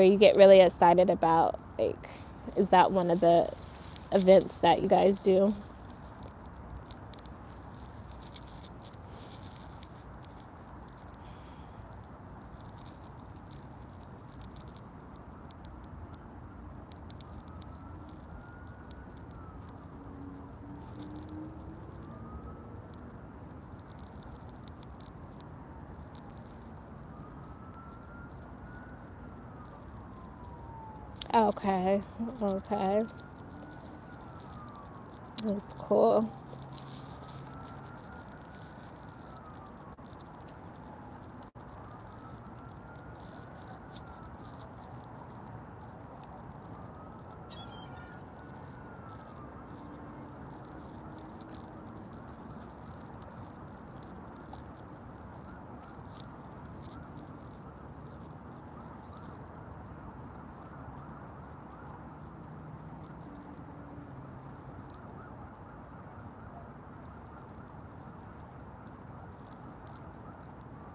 you get really excited about? Like, is that one of the events that you guys do? Okay, okay, that's cool.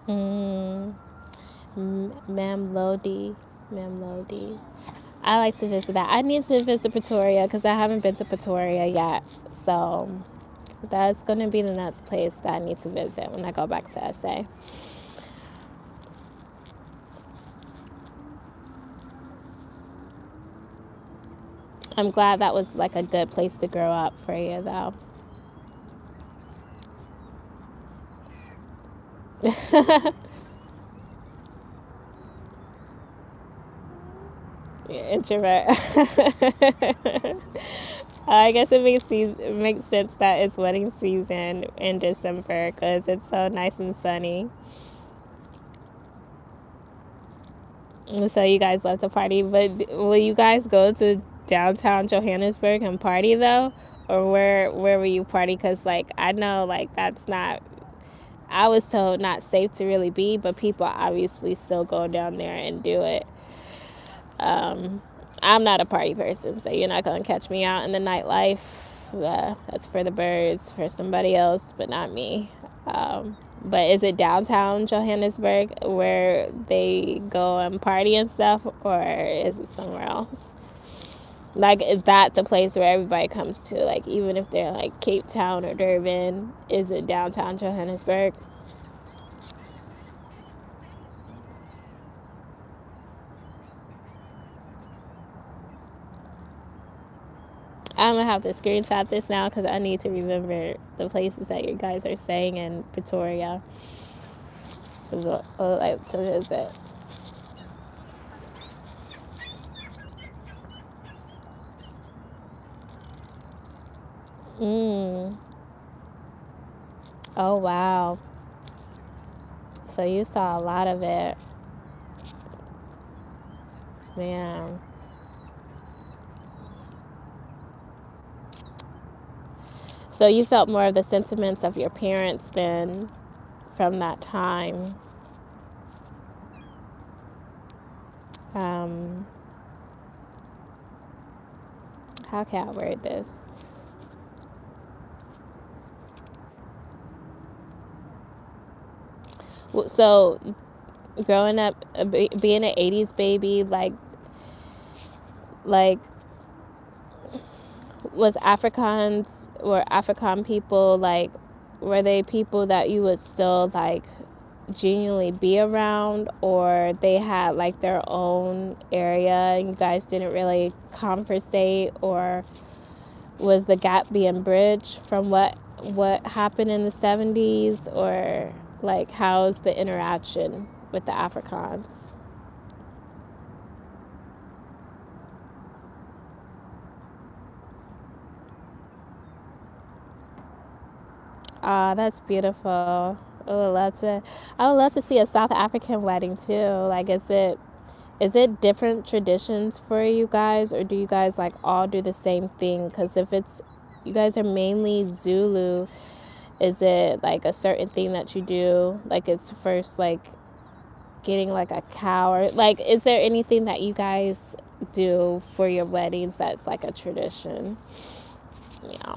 Mm, Ma'am Lodi. I like to visit that. I need to visit Pretoria because I haven't been to Pretoria yet. So that's going to be the next place that I need to visit when I go back to SA. I'm glad that was like a good place to grow up for you, though. Yeah, introvert. I guess it makes sense that it's wedding season in December because it's so nice and sunny. So you guys love to party, but will you guys go to downtown Johannesburg and party though, or where will you party? Because like I know like that's not. I was told not safe to really be, but people obviously still go down there and do it. I'm not a party person, so you're not gonna catch me out in the nightlife. That's for the birds, for somebody else, but not me. But is it downtown Johannesburg where they go and party and stuff, or is it somewhere else? Like, is that the place where everybody comes to? Like, even if they're like Cape Town or Durban, is it downtown Johannesburg? I'm gonna have to screenshot this now because I need to remember the places that you guys are saying in Pretoria. I would like to visit. Mm. Oh wow. So you saw a lot of it. Man. So you felt more of the sentiments of your parents then from that time. Um, how can I word this? So growing up, being an '80s baby, like was Africans or African people, like, were they people that you would still like genuinely be around, or they had like their own area and you guys didn't really conversate, or was the gap being bridged from what happened in the 70s, or like how's the interaction with the Africans? Ah, that's beautiful. I would love to see a South African wedding too. Like, is it different traditions for you guys, or do you guys like all do the same thing? Because if it's you guys are mainly Zulu, is it like a certain thing that you do? Like, it's first like getting like a cow, or like, is there anything that you guys do for your weddings that's like a tradition? Yeah.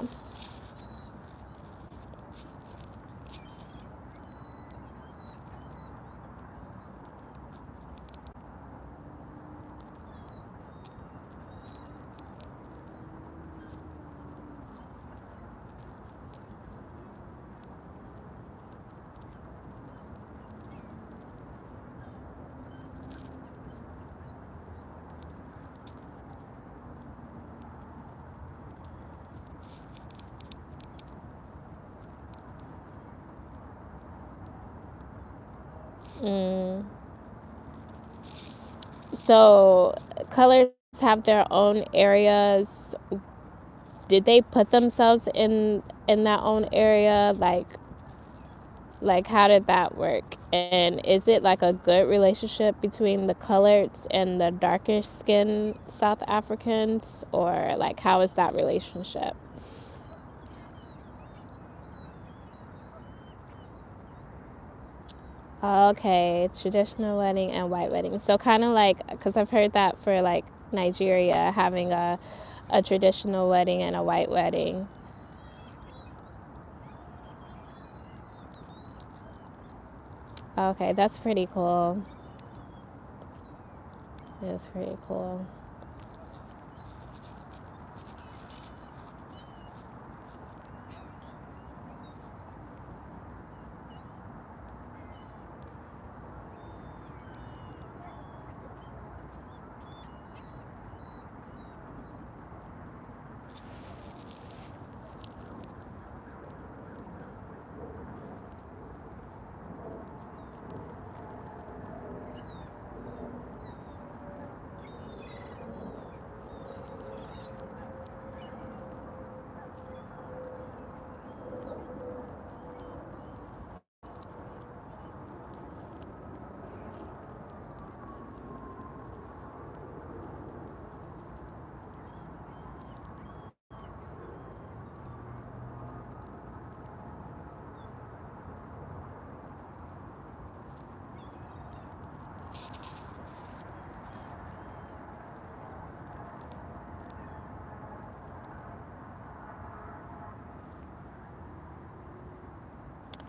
Mm. So colors have their own areas. Did they put themselves in that own area? Like how did that work? And is it like a good relationship between the coloreds and the darker skinned South Africans, or like how is that relationship? Okay, traditional wedding and white wedding. So kind of like, because I've heard that for like Nigeria, having a traditional wedding and a white wedding. Okay, that's pretty cool. That's pretty cool.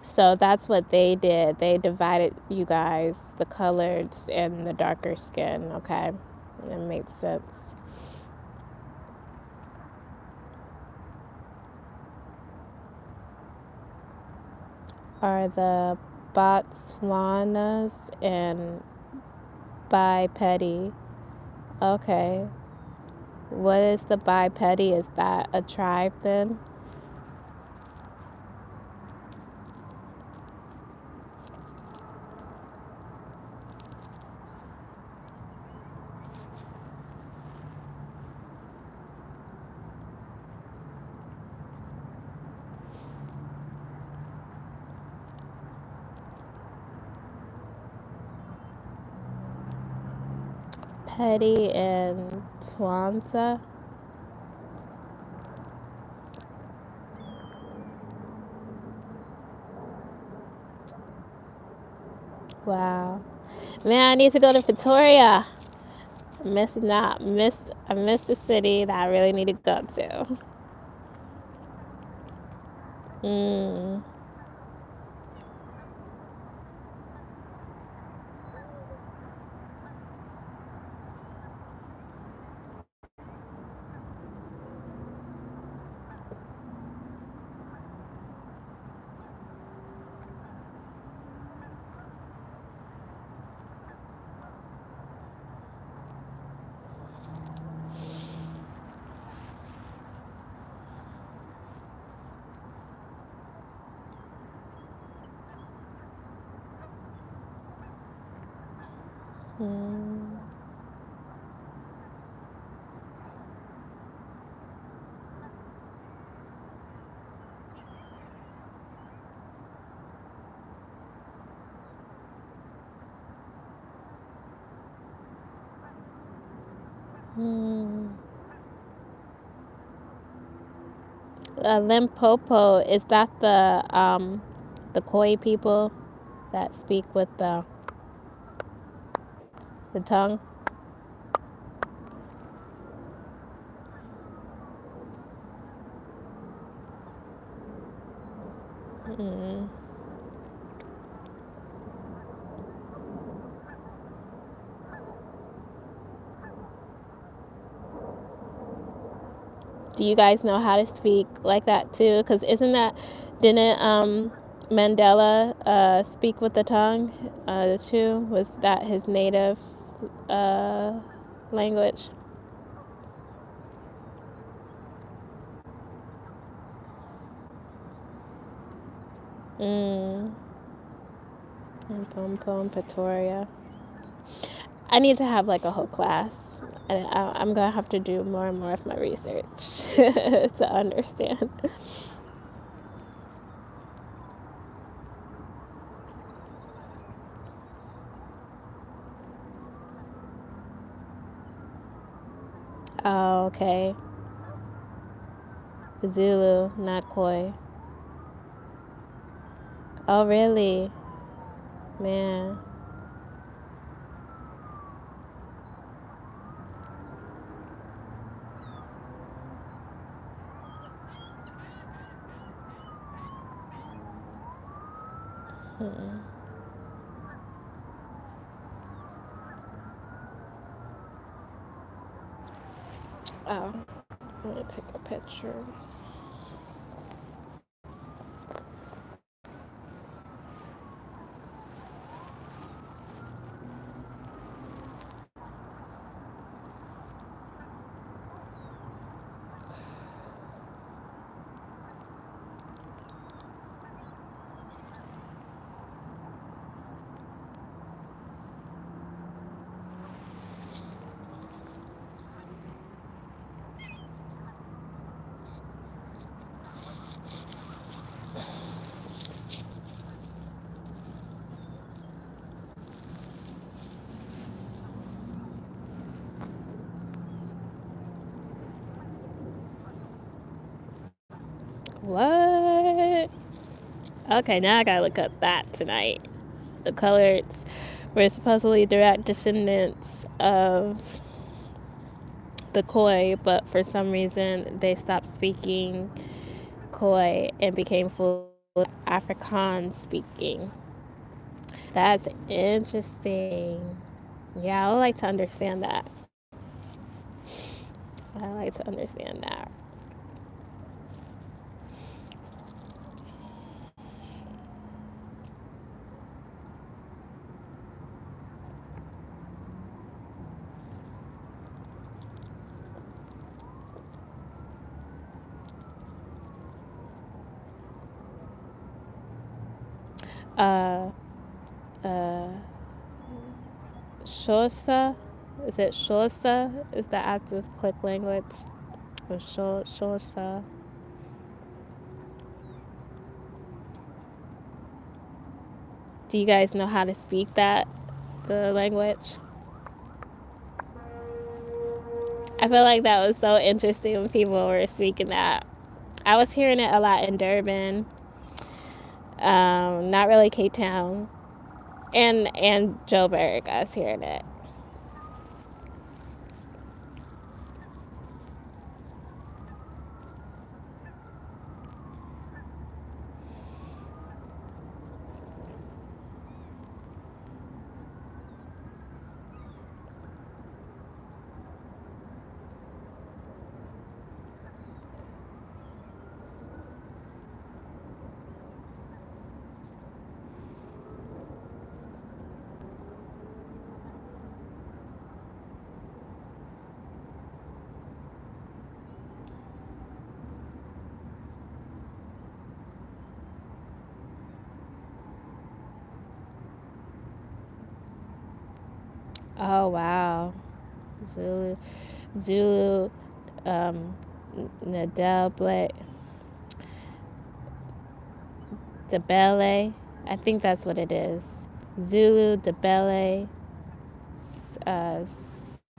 So that's what they did. They divided you guys, the coloreds and the darker skin. Okay, that makes sense. Are the Botswanas and Bipedi? Okay. What is the Bipedi? Is that a tribe then? Pedi and Twanza? Wow. Man, I need to go to Pretoria. I miss the city that I really need to go to. Mm. Mm. Mm. Limpopo, is that the Khoi people that speak with the tongue? Mm. Do you guys know how to speak like that too? Because didn't Mandela speak with the tongue too? Was that his native uh, language? Mm. Pom Pretoria. I need to have like a whole class. And I'm gonna have to do more and more of my research to understand. Oh, okay. Zulu, not Khoi. Oh, really? Man. Mm-mm. Oh, I'm gonna take a picture. What? Okay, now I gotta look up that tonight. The colors were supposedly direct descendants of the Khoi, but for some reason they stopped speaking Khoi and became full Afrikaans speaking. That's interesting. Yeah, I would like to understand that. I like to understand that. Uh, uh, Xhosa, is it Xhosa? Is the active click language? Or Xhosa? Do you guys know how to speak the language? I feel like that was so interesting when people were speaking that. I was hearing it a lot in Durban, not really Cape Town. And Joburg, I was hearing it. Oh wow, Zulu, Zulu, um, Nadel, but Debele. I think that's what it is. Zulu, Debele, uh,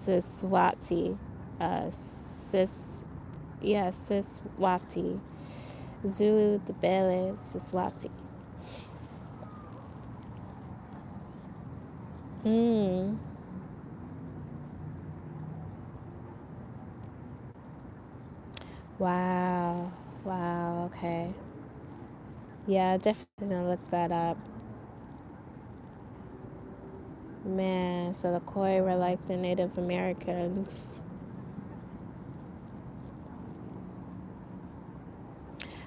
Siswati, Sis, yeah, Siswati. Zulu, Debele, Siswati. Mm. Wow. Wow. Okay. Yeah, definitely gonna look that up. Man, so the Khoi were like the Native Americans.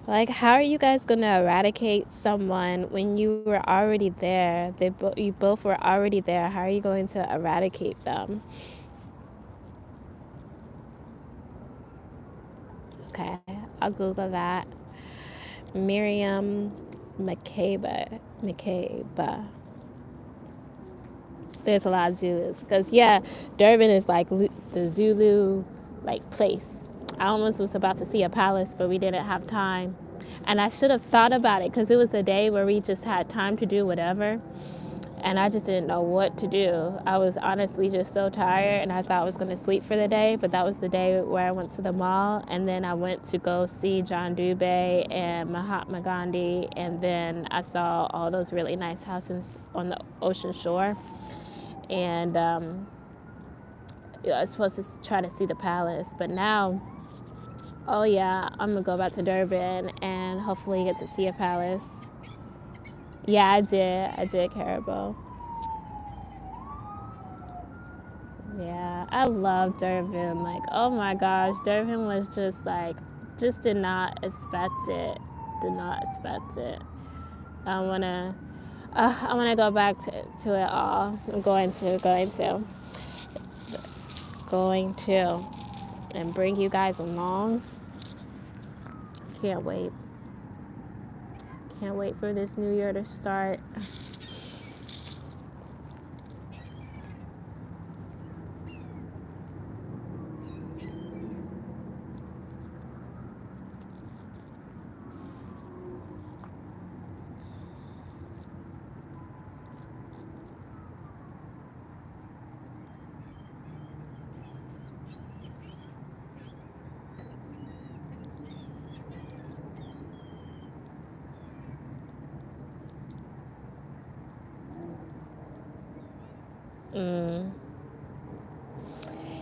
Like, how are you guys gonna eradicate someone when you were already there? You both were already there. How are you going to eradicate them? Okay, I'll Google that. Miriam Makeba. There's a lot of Zulus because yeah, Durban is like the Zulu like place. I almost was about to see a palace, but we didn't have time, and I should have thought about it because it was the day where we just had time to do whatever, and I just didn't know what to do. I was honestly just so tired, and I thought I was going to sleep for the day, but that was the day where I went to the mall, and then I went to go see John Dubé and Mahatma Gandhi, and then I saw all those really nice houses on the ocean shore, and I was supposed to try to see the palace, but now, oh yeah, I'm gonna go back to Durban and hopefully get to see a palace. Yeah, I did. I did Caribou. Yeah, I love Durban. Like, oh my gosh, Durban was just like, just did not expect it. Did not expect it. I wanna go back to it all. I'm going to, and bring you guys along. Can't wait. Can't wait for this new year to start. Mm.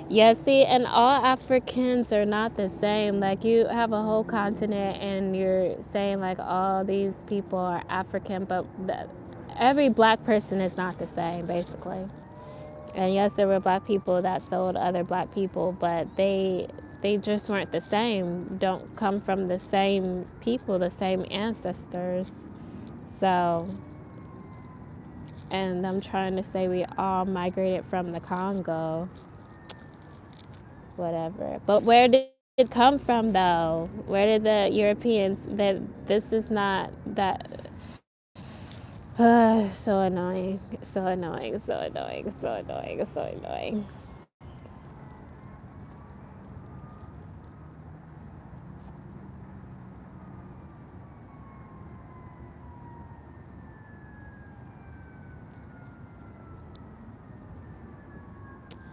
Yeah, see, and all Africans are not the same. Like, you have a whole continent and you're saying, like, all these people are African, but every black person is not the same, basically. And yes, there were black people that sold other black people, but they just weren't the same, don't come from the same people, the same ancestors. So, and I'm trying to say we all migrated from the Congo, whatever. But where did it come from though? Where did the Europeans that this is not that so annoying, so annoying, so annoying, so annoying, so annoying.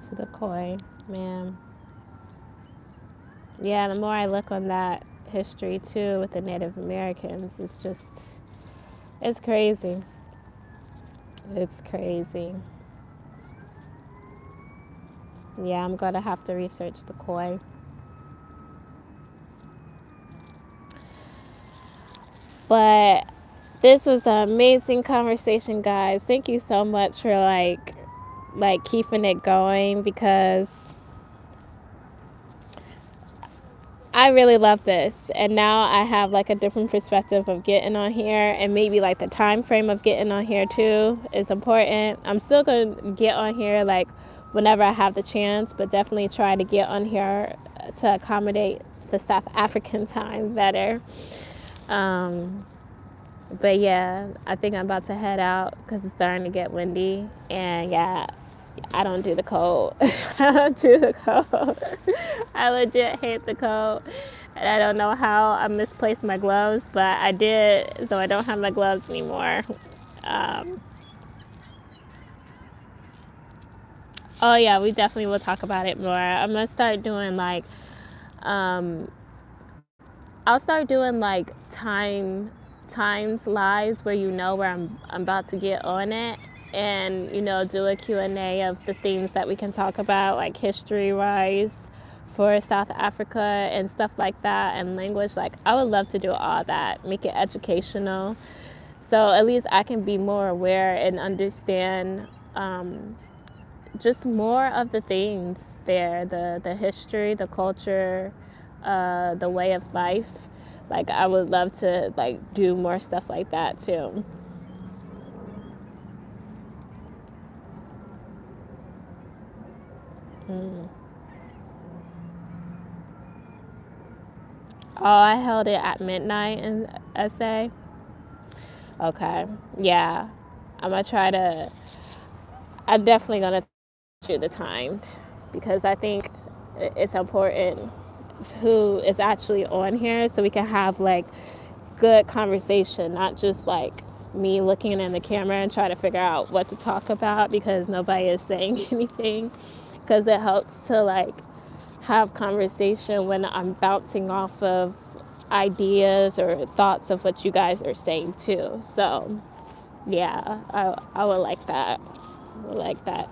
To the Khoi, man. Yeah, the more I look on that history too with the Native Americans, it's just it's crazy. It's crazy. Yeah, I'm gonna have to research the koi. But this was an amazing conversation, guys. Thank you so much for like keeping it going, because I really love this. And now I have like a different perspective of getting on here, and maybe like the time frame of getting on here too is important. I'm still going to get on here like whenever I have the chance, but definitely try to get on here to accommodate the South African time better. But yeah, I think I'm about to head out because it's starting to get windy. And yeah, I don't do the cold. I don't do the cold. I legit hate the cold. And I don't know how I misplaced my gloves, but I did, so I don't have my gloves anymore. Um, oh yeah, we definitely will talk about it more. I'm gonna start doing like, um, I'll start doing like times lives where you know where I'm about to get on it, and do a Q&A of the things that we can talk about, like history wise for South Africa and stuff like that, and language. Like I would love to do all that, make it educational, so at least I can be more aware and understand just more of the things there, the history, the culture, the way of life. Like I would love to like do more stuff like that too. Oh, I held it at midnight in SA. Okay, yeah, I'm gonna try to. I'm definitely gonna do the timed, because I think it's important who is actually on here, so we can have like good conversation, not just like me looking in the camera and trying to figure out what to talk about because nobody is saying anything. Because it helps to like have conversation when I'm bouncing off of ideas or thoughts of what you guys are saying too. So yeah, I would like that. I would like that.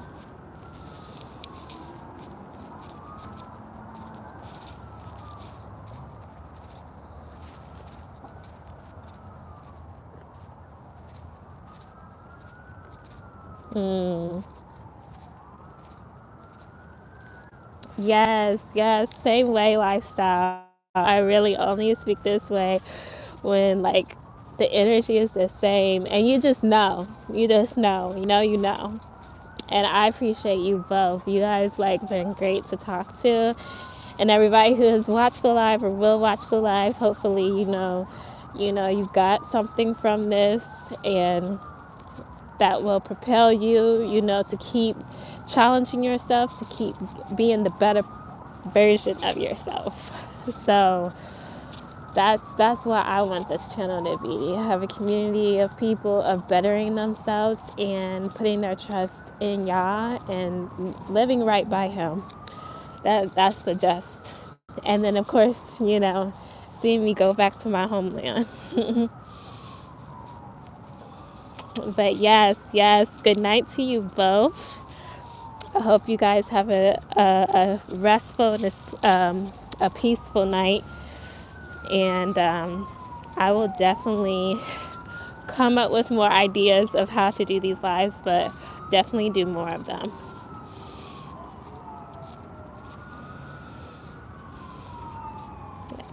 Yes, yes, same way lifestyle. I really only speak this way when like the energy is the same, and you just know. You just know. You know. And I appreciate you both. You guys like been great to talk to. And everybody who has watched the live or will watch the live, hopefully you got something from this, and that will propel you, to keep challenging yourself, to keep being the better version of yourself. So that's what I want this channel to be. Have a community of people of bettering themselves and putting their trust in Yah and living right by Him. That's the gist. And then of course, seeing me go back to my homeland. But yes, yes. Good night to you both. I hope you guys have a restful and a peaceful night. And I will definitely come up with more ideas of how to do these lives, but definitely do more of them.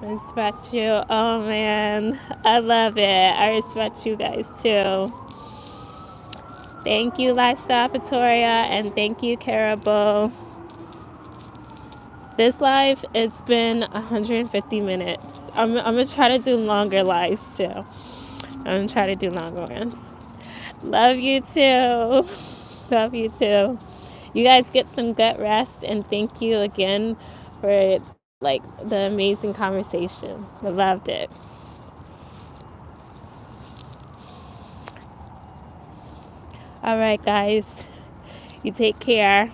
I respect you. Oh man, I love it. I respect you guys too. Thank you, Lifestyle Victoria, and thank you, Caribou. This live, it's been 150 minutes. I'm gonna try to do longer lives too. I'm gonna try to do longer ones. Love you too. Love you too. You guys get some good rest, and thank you again for like the amazing conversation. I loved it. All right, guys. You take care.